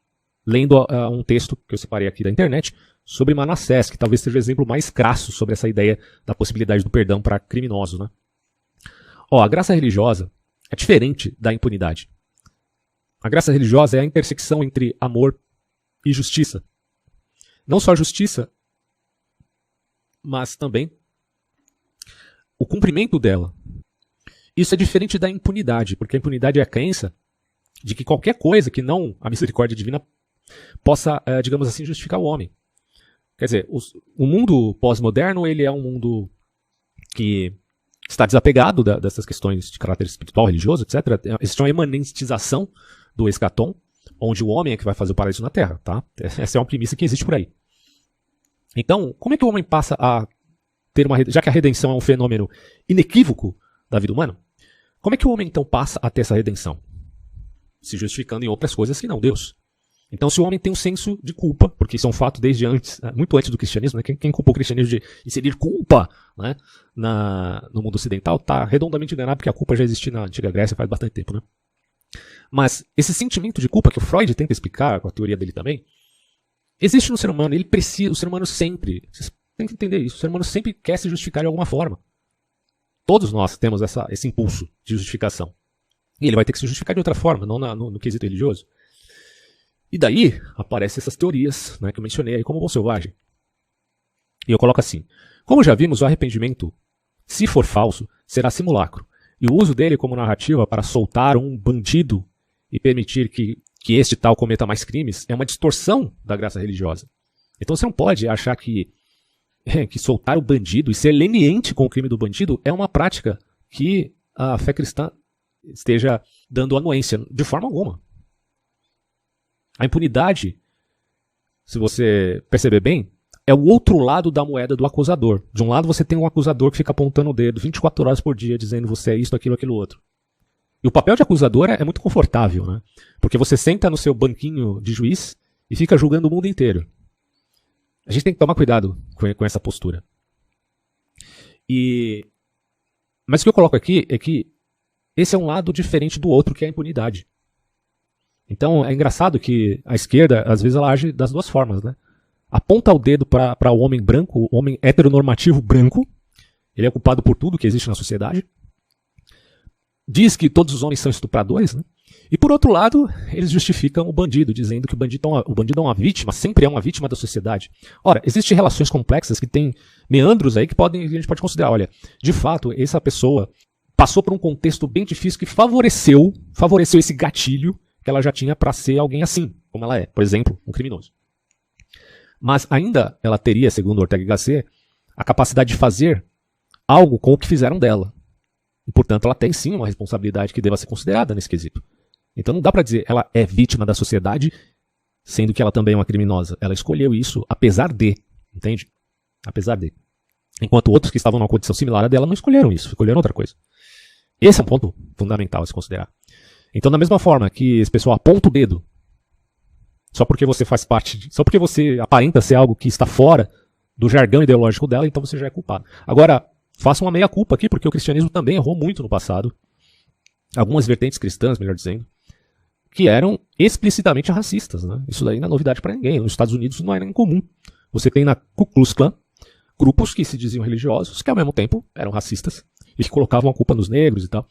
lendo um texto que eu separei aqui da internet sobre Manassés, que talvez seja o exemplo mais crasso sobre essa ideia da possibilidade do perdão para criminosos. Né? A graça religiosa é diferente da impunidade. A graça religiosa é a intersecção entre amor e justiça. Não só a justiça, mas também o cumprimento dela. Isso é diferente da impunidade, porque a impunidade é a crença de que qualquer coisa que não a misericórdia divina possa, digamos assim, justificar o homem. Quer dizer, o mundo pós-moderno ele é um mundo que está desapegado dessas questões de caráter espiritual, religioso, etc. Existe uma imanentização do escatom, onde o homem é que vai fazer o paraíso na Terra. Tá? Essa é uma premissa que existe por aí. Então, como é que o homem passa a ter já que a redenção é um fenômeno inequívoco da vida humana, como é que o homem então passa a ter essa redenção? Se justificando em outras coisas que não Deus. Então, se o homem tem um senso de culpa, porque isso é um fato desde antes, muito antes do cristianismo, né? Quem culpou o cristianismo de inserir culpa, né, no mundo ocidental está redondamente enganado, porque a culpa já existia na antiga Grécia faz bastante tempo. Né? Mas esse sentimento de culpa que o Freud tenta explicar, com a teoria dele também, existe no ser humano, o ser humano sempre, vocês têm que entender isso, o ser humano sempre quer se justificar de alguma forma. Todos nós temos esse impulso de justificação. E ele vai ter que se justificar de outra forma, não no quesito religioso. E daí aparecem essas teorias, né, que eu mencionei aí como bom selvagem. E eu coloco assim, como já vimos, o arrependimento, se for falso, será simulacro. E o uso dele como narrativa para soltar um bandido e permitir que este tal cometa mais crimes é uma distorção da graça religiosa. Então você não pode achar que soltar o bandido e ser leniente com o crime do bandido é uma prática que a fé cristã esteja dando anuência, de forma alguma. A impunidade, se você perceber bem, é o outro lado da moeda do acusador. De um lado você tem um acusador que fica apontando o dedo 24 horas por dia, dizendo você é isso, aquilo outro. E o papel de acusador é muito confortável, né? Porque você senta no seu banquinho de juiz e fica julgando o mundo inteiro. A gente tem que tomar cuidado com essa postura. Mas o que eu coloco aqui é que esse é um lado diferente do outro, que é a impunidade. Então é engraçado que a esquerda, às vezes, ela age das duas formas, né? Aponta o dedo para o homem branco, o homem heteronormativo branco, ele é culpado por tudo que existe na sociedade, diz que todos os homens são estupradores, né? E por outro lado, eles justificam o bandido, dizendo que o bandido é uma vítima, sempre é uma vítima da sociedade. Ora, existem relações complexas que têm meandros aí que a gente pode considerar. Olha, de fato, essa pessoa passou por um contexto bem difícil que favoreceu esse gatilho que ela já tinha para ser alguém assim, como ela é, por exemplo, um criminoso. Mas ainda ela teria, segundo Ortega y Gasset, a capacidade de fazer algo com o que fizeram dela. E, portanto, ela tem sim uma responsabilidade que deva ser considerada nesse quesito. Então não dá para dizer ela é vítima da sociedade, sendo que ela também é uma criminosa. Ela escolheu isso apesar de, entende? Apesar de. Enquanto outros que estavam numa condição similar à dela não escolheram isso, escolheram outra coisa. Esse é um ponto fundamental a se considerar. Então, da mesma forma que esse pessoal aponta o dedo, só porque você faz parte, só porque você aparenta ser algo que está fora do jargão ideológico dela, então você já é culpado. Agora, faça uma meia-culpa aqui, porque o cristianismo também errou muito no passado. Algumas vertentes cristãs, melhor dizendo, que eram explicitamente racistas, né? Isso daí não é novidade para ninguém. Nos Estados Unidos não era incomum. Você tem na Ku Klux Klan grupos que se diziam religiosos, que ao mesmo tempo eram racistas e que colocavam a culpa nos negros e tal.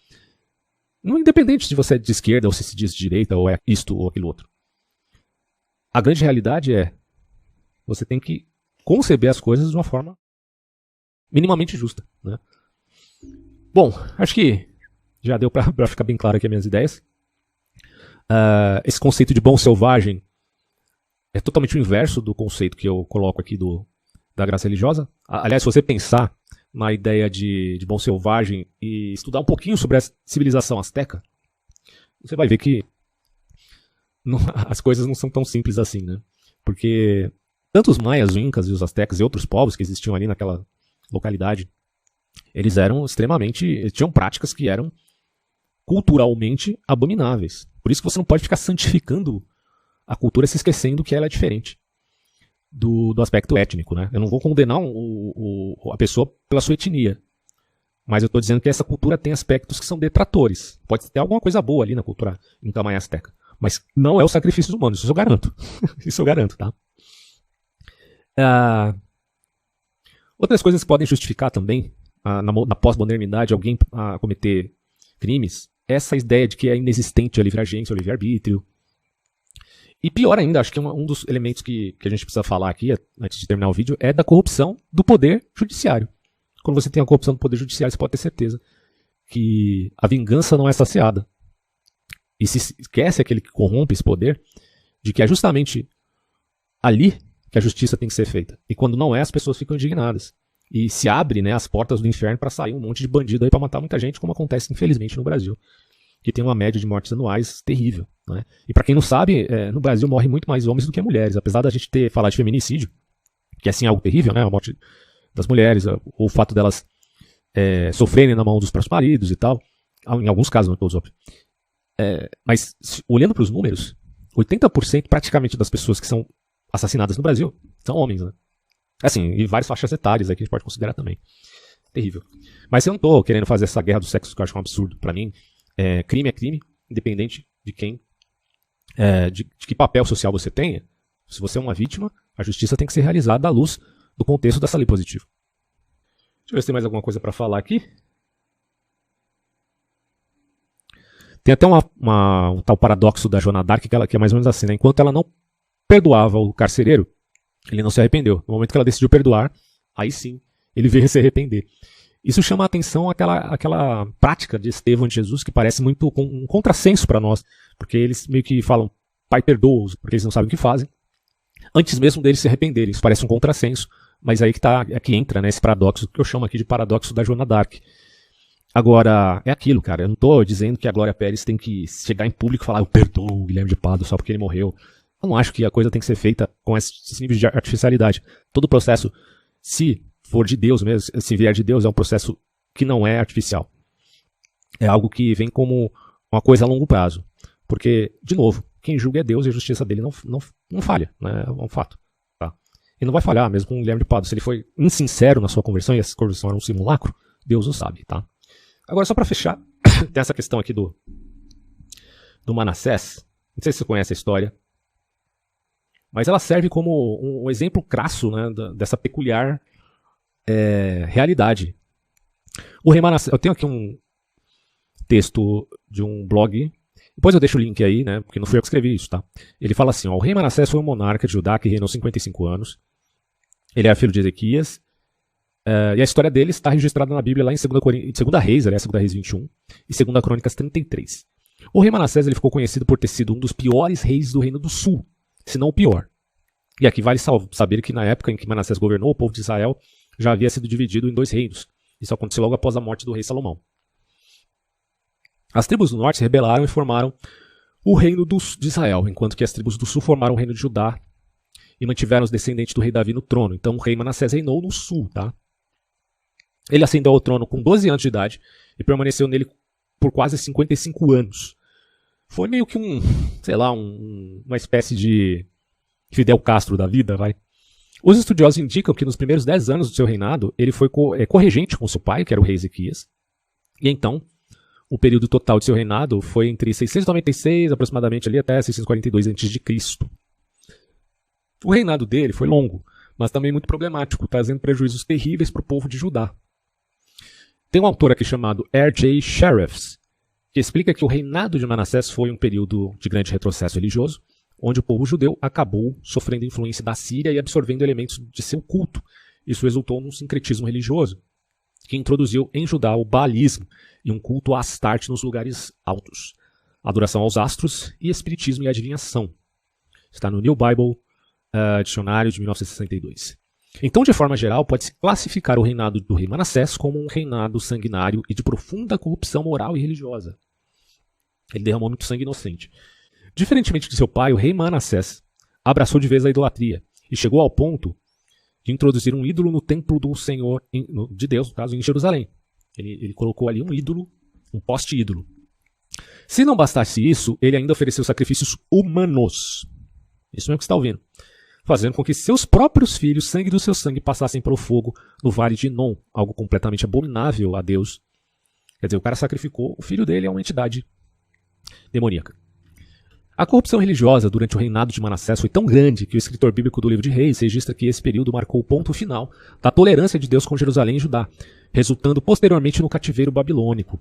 Não independente se você é de esquerda ou se diz de direita ou é isto ou aquilo outro. A grande realidade é você tem que conceber as coisas de uma forma minimamente justa, né? Bom, acho que já deu para ficar bem claro aqui as minhas ideias. Esse conceito de bom selvagem é totalmente o inverso do conceito que eu coloco aqui da graça religiosa. Aliás, se você pensar na ideia de bom selvagem e estudar um pouquinho sobre a civilização asteca, você vai ver que as coisas não são tão simples assim, né? Porque tanto os maias, os incas e os astecas e outros povos que existiam ali naquela localidade, eles eram extremamente, tinham práticas que eram culturalmente abomináveis. Por isso que você não pode ficar santificando a cultura se esquecendo que ela é diferente do aspecto étnico, né? Eu não vou condenar a pessoa pela sua etnia, mas eu estou dizendo que essa cultura tem aspectos que são detratores. Pode ter alguma coisa boa ali na cultura inca, maia, asteca, mas não é os sacrifícios humanos, isso eu garanto. Isso eu garanto, tá? Outras coisas que podem justificar também, na pós-modernidade, alguém cometer crimes, essa ideia de que é inexistente a livre-agência, o livre-arbítrio. E pior ainda, acho que um dos elementos que a gente precisa falar aqui, antes de terminar o vídeo, é da corrupção do poder judiciário. Quando você tem a corrupção do poder judiciário, você pode ter certeza que a vingança não é saciada. E se esquece aquele que corrompe esse poder, de que é justamente ali que a justiça tem que ser feita. E quando não é, as pessoas ficam indignadas. E se abre, né, as portas do inferno para sair um monte de bandido aí para matar muita gente, como acontece infelizmente no Brasil, que tem uma média de mortes anuais terrível, né? E para quem não sabe, no Brasil morrem muito mais homens do que mulheres, apesar da gente falar de feminicídio, que é assim algo terrível, né, a morte das mulheres, ou o fato delas sofrerem na mão dos próprios maridos e tal, em alguns casos, não todos, óbvio. Mas olhando para os números, 80% praticamente das pessoas que são assassinadas no Brasil são homens, né? Assim, e várias faixas etárias aí que a gente pode considerar também. Terrível. Mas eu não tô querendo fazer essa guerra do sexo que eu acho um absurdo. Pra mim, crime é crime, independente de quem, de que papel social você tenha. Se você é uma vítima, a justiça tem que ser realizada à luz do contexto dessa lei positiva. Deixa eu ver se tem mais alguma coisa pra falar aqui. Tem até um tal paradoxo da Joana d'Arc que é mais ou menos assim, né? Enquanto ela não perdoava o carcereiro, ele não se arrependeu. No momento que ela decidiu perdoar, aí sim, ele veio se arrepender. Isso chama a atenção aquela prática de Estevão e de Jesus que parece muito um contrassenso para nós, porque eles meio que falam, Pai, perdoa-os, porque eles não sabem o que fazem, antes mesmo deles se arrependerem. Isso parece um contrassenso, mas aí que entra, né, esse paradoxo, que eu chamo aqui de paradoxo da Joana d'Arc. Agora, é aquilo, cara, eu não estou dizendo que a Glória Pérez tem que chegar em público e falar, eu perdoo o Guilherme de Pádua só porque ele morreu. Eu não acho que a coisa tem que ser feita com esse nível de artificialidade. Todo o processo, se for de Deus mesmo, se vier de Deus, é um processo que não é artificial. É algo que vem como uma coisa a longo prazo. Porque, de novo, quem julga é Deus e a justiça dele não falha, né? É um fato. Tá? E não vai falhar, mesmo com o Guilherme de Pádua. Se ele foi insincero na sua conversão e essa conversão era um simulacro, Deus o sabe, tá? Agora, só para fechar, tem essa questão aqui do Manassés. Não sei se você conhece a história, mas ela serve como um exemplo crasso, né, dessa peculiar realidade. O rei Manassés, eu tenho aqui um texto de um blog, depois eu deixo o link aí, né, porque não fui eu que escrevi isso, tá? Ele fala assim, ó, o rei Manassés foi um monarca de Judá que reinou 55 anos, ele era filho de Ezequias, e a história dele está registrada na Bíblia lá em 2 Reis, aliás, 2 Reis 21, e 2 Crônicas 33. O rei Manassés ele ficou conhecido por ter sido um dos piores reis do Reino do Sul, se não o pior. E aqui vale saber que na época em que Manassés governou, o povo de Israel já havia sido dividido em 2 reinos. Isso aconteceu logo após a morte do rei Salomão. As tribos do norte se rebelaram e formaram o reino de Israel, enquanto que as tribos do sul formaram o reino de Judá e mantiveram os descendentes do rei Davi no trono. Então o rei Manassés reinou no sul, tá? Ele ascendeu ao trono com 12 anos de idade e permaneceu nele por quase 55 anos. Foi meio que uma espécie de Fidel Castro da vida, vai. Os estudiosos indicam que nos primeiros 10 anos do seu reinado, ele foi corregente com seu pai, que era o rei Ezequias. E então, o período total de seu reinado foi entre 696, aproximadamente, ali até 642 a.C. O reinado dele foi longo, mas também muito problemático, trazendo prejuízos terríveis para o povo de Judá. Tem um autor aqui chamado R.J. Sheriffs, que explica que o reinado de Manassés foi um período de grande retrocesso religioso, onde o povo judeu acabou sofrendo influência da Síria e absorvendo elementos de seu culto. Isso resultou num sincretismo religioso, que introduziu em Judá o baalismo e um culto a Astarte nos lugares altos, adoração aos astros e espiritismo e adivinhação. Está no New Bible, dicionário de 1962. Então, de forma geral, pode-se classificar o reinado do rei Manassés como um reinado sanguinário e de profunda corrupção moral e religiosa. Ele derramou muito sangue inocente. Diferentemente de seu pai, o rei Manassés abraçou de vez a idolatria e chegou ao ponto de introduzir um ídolo no templo do Senhor, de Deus, no caso, em Jerusalém. Ele colocou ali um ídolo, um poste-ídolo. Se não bastasse isso, ele ainda ofereceu sacrifícios humanos. Isso mesmo que você está ouvindo. Fazendo com que seus próprios filhos, sangue do seu sangue, passassem pelo fogo no vale de Inom, algo completamente abominável a Deus. Quer dizer, o cara sacrificou o filho dele a uma entidade demoníaca. A corrupção religiosa durante o reinado de Manassés foi tão grande que o escritor bíblico do livro de Reis registra que esse período marcou o ponto final da tolerância de Deus com Jerusalém e Judá, resultando posteriormente no cativeiro babilônico.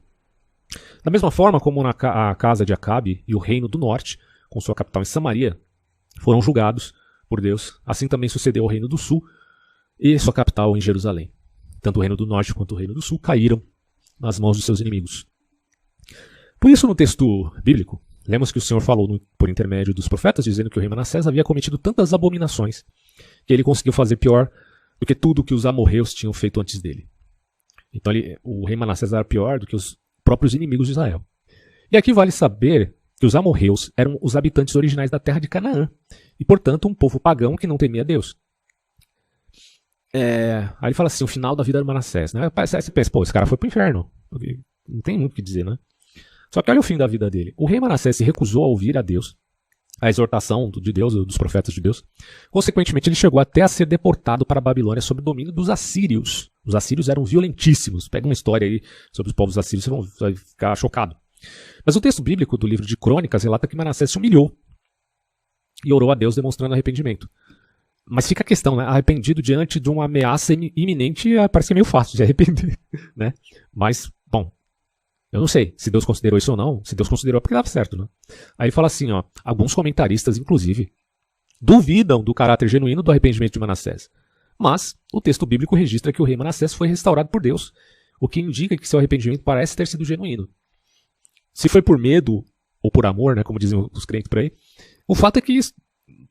Da mesma forma como a casa de Acabe e o reino do norte, com sua capital em Samaria, foram julgados por Deus, assim também sucedeu ao reino do sul e sua capital em Jerusalém. Tanto o reino do norte quanto o reino do sul caíram nas mãos de seus inimigos. Por isso, no texto bíblico, lemos que o Senhor falou por intermédio dos profetas, dizendo que o rei Manassés havia cometido tantas abominações que ele conseguiu fazer pior do que tudo que os amorreus tinham feito antes dele. Então o rei Manassés era pior do que os próprios inimigos de Israel. E aqui vale saber que os amorreus eram os habitantes originais da terra de Canaã, e portanto um povo pagão que não temia Deus. Aí ele fala assim, o final da vida de Manassés. Né? Aí você pensa, esse cara foi pro inferno. Não tem muito o que dizer, né? Só que olha o fim da vida dele. O rei Manassés se recusou a ouvir a Deus, a exortação de Deus, dos profetas de Deus. Consequentemente, ele chegou até a ser deportado para a Babilônia sob o domínio dos assírios. Os assírios eram violentíssimos. Pega uma história aí sobre os povos assírios, você vai ficar chocado. Mas o texto bíblico do livro de Crônicas relata que Manassés se humilhou e orou a Deus demonstrando arrependimento. Mas fica a questão, né? Arrependido diante de uma ameaça iminente parece meio fácil de arrepender, né? Mas, bom, eu não sei se Deus considerou isso ou não. Se Deus considerou é porque dava certo, né? Aí ele fala assim, ó, alguns comentaristas, inclusive, duvidam do caráter genuíno do arrependimento de Manassés. Mas o texto bíblico registra que o rei Manassés foi restaurado por Deus, o que indica que seu arrependimento parece ter sido genuíno. Se foi por medo ou por amor, né, como dizem os crentes por aí, o fato é que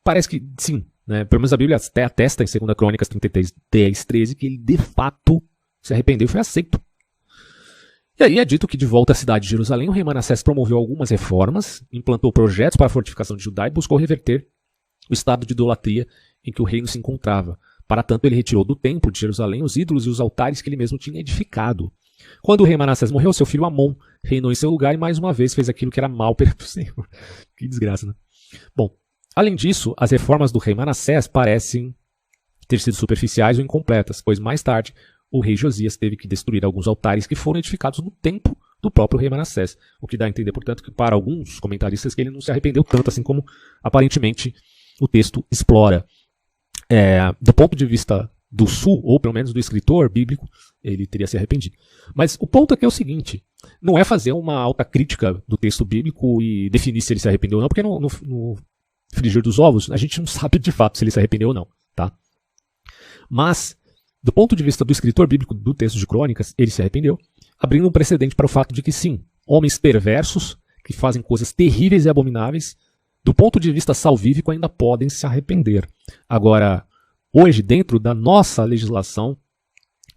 parece que sim, né? Pelo menos a Bíblia até atesta em 2 Crônicas 33, 10, 13, que ele de fato se arrependeu e foi aceito. E aí é dito que de volta à cidade de Jerusalém, o rei Manassés promoveu algumas reformas, implantou projetos para a fortificação de Judá e buscou reverter o estado de idolatria em que o reino se encontrava. Para tanto, ele retirou do templo de Jerusalém os ídolos e os altares que ele mesmo tinha edificado. Quando o rei Manassés morreu, seu filho Amon reinou em seu lugar e mais uma vez fez aquilo que era mal perante o Senhor. Que desgraça, né? Bom, além disso, as reformas do rei Manassés parecem ter sido superficiais ou incompletas, pois mais tarde o rei Josias teve que destruir alguns altares que foram edificados no templo do próprio rei Manassés. O que dá a entender, portanto, que para alguns comentaristas que ele não se arrependeu tanto, assim como aparentemente o texto explora. Do ponto de vista do sul, ou pelo menos do escritor bíblico, ele teria se arrependido. Mas o ponto aqui é o seguinte, não é fazer uma autocrítica do texto bíblico e definir se ele se arrependeu ou não, porque no frigir dos ovos a gente não sabe de fato se ele se arrependeu ou não. Tá? Mas, do ponto de vista do escritor bíblico do texto de Crônicas, ele se arrependeu, abrindo um precedente para o fato de que sim, homens perversos, que fazem coisas terríveis e abomináveis, do ponto de vista salvífico ainda podem se arrepender. Agora, hoje, dentro da nossa legislação,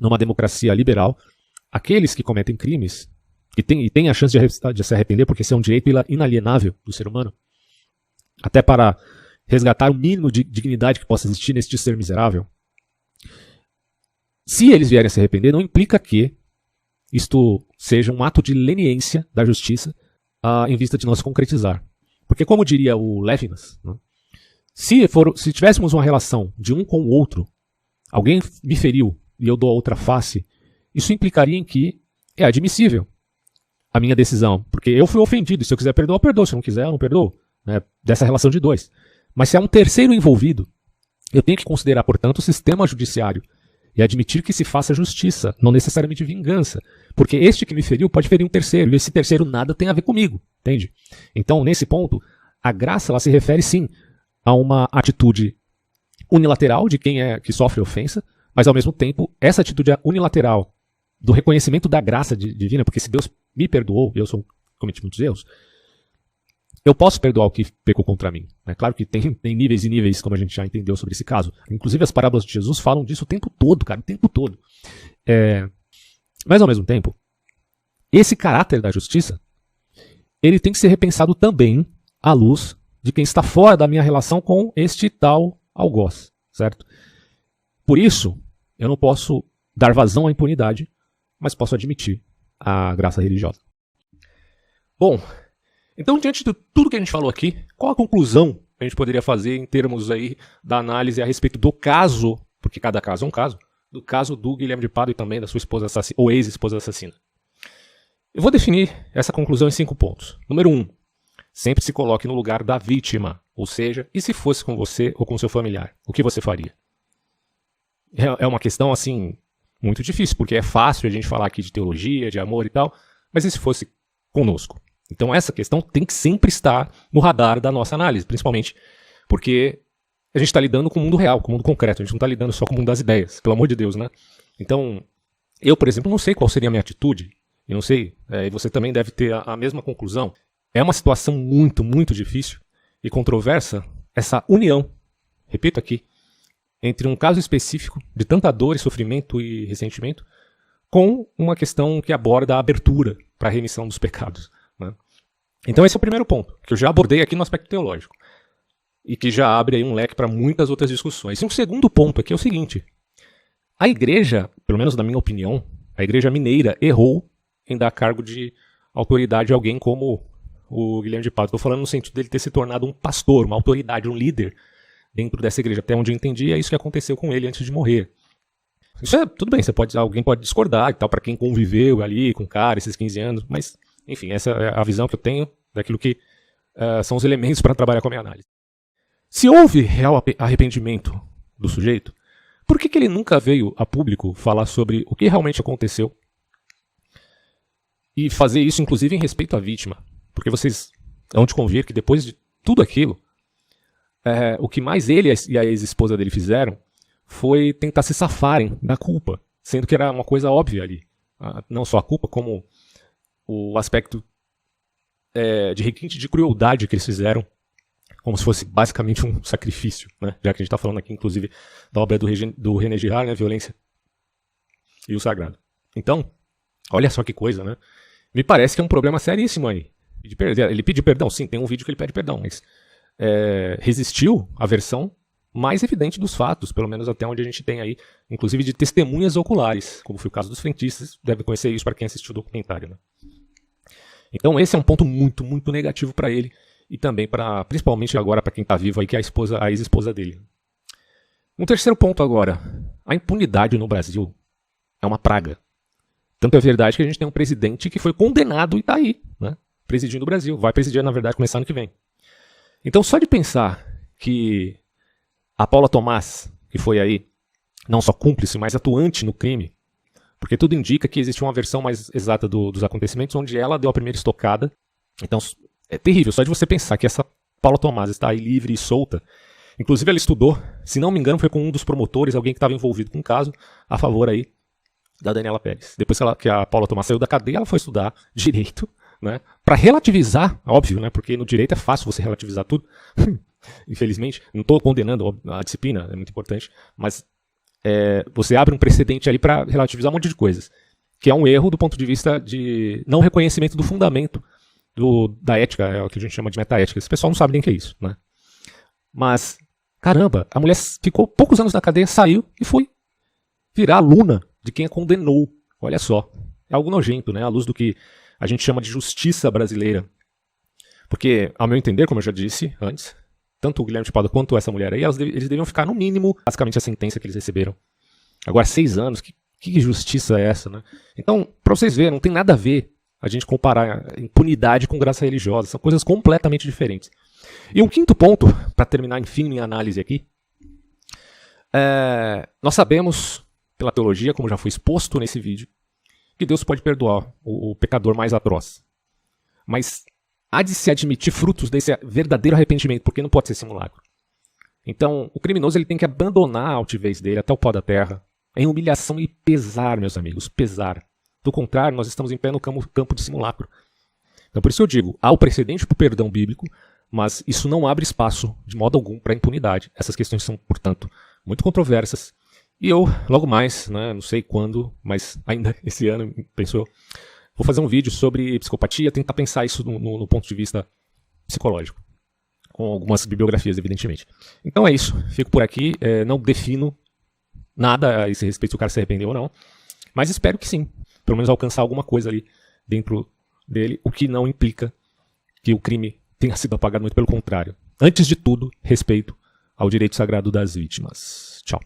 numa democracia liberal, aqueles que cometem crimes, e têm a chance de se arrepender, porque esse é um direito inalienável do ser humano, até para resgatar o mínimo de dignidade que possa existir neste ser miserável, se eles vierem a se arrepender, não implica que isto seja um ato de leniência da justiça em vista de nós concretizar. Porque, como diria o Levinas, né, se tivéssemos uma relação de um com o outro, alguém me feriu e eu dou a outra face, isso implicaria em que é admissível a minha decisão. Porque eu fui ofendido, e se eu quiser perdoar, eu perdoo. Se eu não quiser, eu não perdoo. Né, dessa relação de dois. Mas se há um terceiro envolvido, eu tenho que considerar, portanto, o sistema judiciário e admitir que se faça justiça, não necessariamente vingança. Porque este que me feriu pode ferir um terceiro, e esse terceiro nada tem a ver comigo, entende? Então, nesse ponto, a graça ela se refere sim a uma atitude unilateral de quem que sofre ofensa, mas ao mesmo tempo, essa atitude unilateral do reconhecimento da graça divina, porque se Deus me perdoou, e eu cometi muitos erros, eu posso perdoar o que pecou contra mim. É claro que tem níveis e níveis, como a gente já entendeu sobre esse caso. Inclusive as parábolas de Jesus falam disso o tempo todo, cara, o tempo todo. Mas ao mesmo tempo, esse caráter da justiça, ele tem que ser repensado também à luz de quem está fora da minha relação com este tal algoz, certo? Por isso, eu não posso dar vazão à impunidade, mas posso admitir a graça religiosa. Bom, então, diante de tudo que a gente falou aqui, qual a conclusão que a gente poderia fazer em termos aí da análise a respeito do caso, porque cada caso é um caso, do caso do Guilherme de Pádua e também da sua esposa assassina, ou ex-esposa assassina? Eu vou definir essa conclusão em 5 pontos. Número 1, sempre se coloque no lugar da vítima, ou seja, e se fosse com você ou com seu familiar, o que você faria? É uma questão, assim, muito difícil, porque é fácil a gente falar aqui de teologia, de amor e tal, mas e se fosse conosco? Então essa questão tem que sempre estar no radar da nossa análise, principalmente porque a gente está lidando com o mundo real, com o mundo concreto, a gente não está lidando só com o mundo das ideias, pelo amor de Deus, né? Então, eu, por exemplo, não sei qual seria a minha atitude, eu não sei, e você também deve ter a mesma conclusão. É uma situação muito, muito difícil e controversa essa união, repito aqui, entre um caso específico de tanta dor e sofrimento e ressentimento com uma questão que aborda a abertura para a remissão dos pecados. Né? Então esse é o primeiro ponto, que eu já abordei aqui no aspecto teológico, e que já abre aí um leque para muitas outras discussões. E um segundo ponto aqui é o seguinte, a igreja, pelo menos na minha opinião, a igreja mineira errou em dar cargo de autoridade a alguém como o Guilherme de Pádua. Estou falando no sentido dele ter se tornado um pastor, uma autoridade, um líder dentro dessa igreja. Até onde eu entendi, é isso que aconteceu com ele antes de morrer. Isso é tudo bem, alguém pode discordar e tal, para quem conviveu ali com o cara esses 15 anos, mas enfim, essa é a visão que eu tenho daquilo que são os elementos para trabalhar com a minha análise. Se houve real arrependimento do sujeito, por que ele nunca veio a público falar sobre o que realmente aconteceu? E fazer isso, inclusive, em respeito à vítima. Porque vocês vão te convir que depois de tudo aquilo, o que mais ele e a ex-esposa dele fizeram foi tentar se safarem da culpa, sendo que era uma coisa óbvia ali. Não só a culpa, como o aspecto de requinte de crueldade que eles fizeram, como se fosse basicamente um sacrifício, né? Já que a gente está falando aqui, inclusive, da obra do René Girard, né? Violência e o Sagrado. Então, olha só que coisa, né? Me parece que é um problema seríssimo aí. Ele pediu perdão, sim, tem um vídeo que ele pede perdão, mas resistiu à versão mais evidente dos fatos, pelo menos até onde a gente tem aí, inclusive de testemunhas oculares, como foi o caso dos frentistas, deve conhecer isso para quem assistiu o documentário, né? Então esse é um ponto muito, muito negativo para ele e também principalmente agora para quem está vivo aí, que é a ex-esposa dele. Um terceiro ponto agora, a impunidade no Brasil é uma praga. Tanto é verdade que a gente tem um presidente que foi condenado e está aí, né? Presidindo o Brasil. Vai presidir, na verdade, começar ano que vem. Então, só de pensar que a Paula Tomás, que foi aí, não só cúmplice, mas atuante no crime, porque tudo indica que existe uma versão mais exata dos acontecimentos, onde ela deu a primeira estocada. Então, é terrível. Só de você pensar que essa Paula Tomás está aí livre e solta. Inclusive, ela estudou, se não me engano, foi com um dos promotores, alguém que estava envolvido com o caso, a favor aí da Daniela Pérez. Depois que a Paula Tomás saiu da cadeia, ela foi estudar direito, né? Para relativizar, óbvio, né? Porque no direito é fácil você relativizar tudo. Infelizmente, não estou condenando a disciplina, é muito importante, mas você abre um precedente ali para relativizar um monte de coisas, que é um erro do ponto de vista de não reconhecimento do fundamento da ética, é o que a gente chama de metaética. Esse pessoal não sabe nem o que é isso, né? Mas, caramba, a mulher ficou poucos anos na cadeia, saiu e foi virar aluna de quem a condenou. Olha só, é algo nojento, né? À luz do que a gente chama de justiça brasileira. Porque, ao meu entender, como eu já disse antes, tanto o Guilherme Tipada quanto essa mulher aí, eles deviam ficar no mínimo, basicamente, a sentença que eles receberam. Agora, 6 anos, que justiça é essa, né? Então, pra vocês verem, não tem nada a ver a gente comparar impunidade com graça religiosa. São coisas completamente diferentes. E um quinto ponto, para terminar, enfim, minha análise aqui. Nós sabemos, pela teologia, como já foi exposto nesse vídeo, que Deus pode perdoar o pecador mais atroz. Mas há de se admitir frutos desse verdadeiro arrependimento, porque não pode ser simulacro. Então, o criminoso ele tem que abandonar a altivez dele até o pó da terra, em humilhação e pesar, meus amigos, pesar. Do contrário, nós estamos em pé no campo de simulacro. Então, por isso eu digo, há o precedente para o perdão bíblico, mas isso não abre espaço, de modo algum, para impunidade. Essas questões são, portanto, muito controversas. E eu, logo mais, né, não sei quando, mas ainda esse ano, penso eu, vou fazer um vídeo sobre psicopatia, tentar pensar isso no ponto de vista psicológico. Com algumas bibliografias, evidentemente. Então é isso, fico por aqui, não defino nada a esse respeito se o cara se arrependeu ou não, mas espero que sim, pelo menos alcançar alguma coisa ali dentro dele, o que não implica que o crime tenha sido apagado, muito pelo contrário. Antes de tudo, respeito ao direito sagrado das vítimas. Tchau.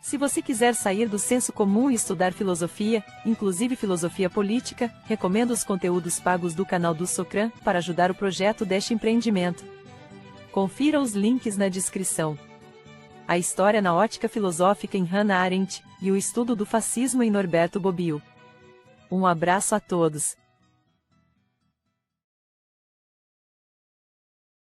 Se você quiser sair do senso comum e estudar filosofia, inclusive filosofia política, recomendo os conteúdos pagos do canal do Socran para ajudar o projeto deste empreendimento. Confira os links na descrição. A história na ótica filosófica em Hannah Arendt e o estudo do fascismo em Norberto Bobbio. Um abraço a todos.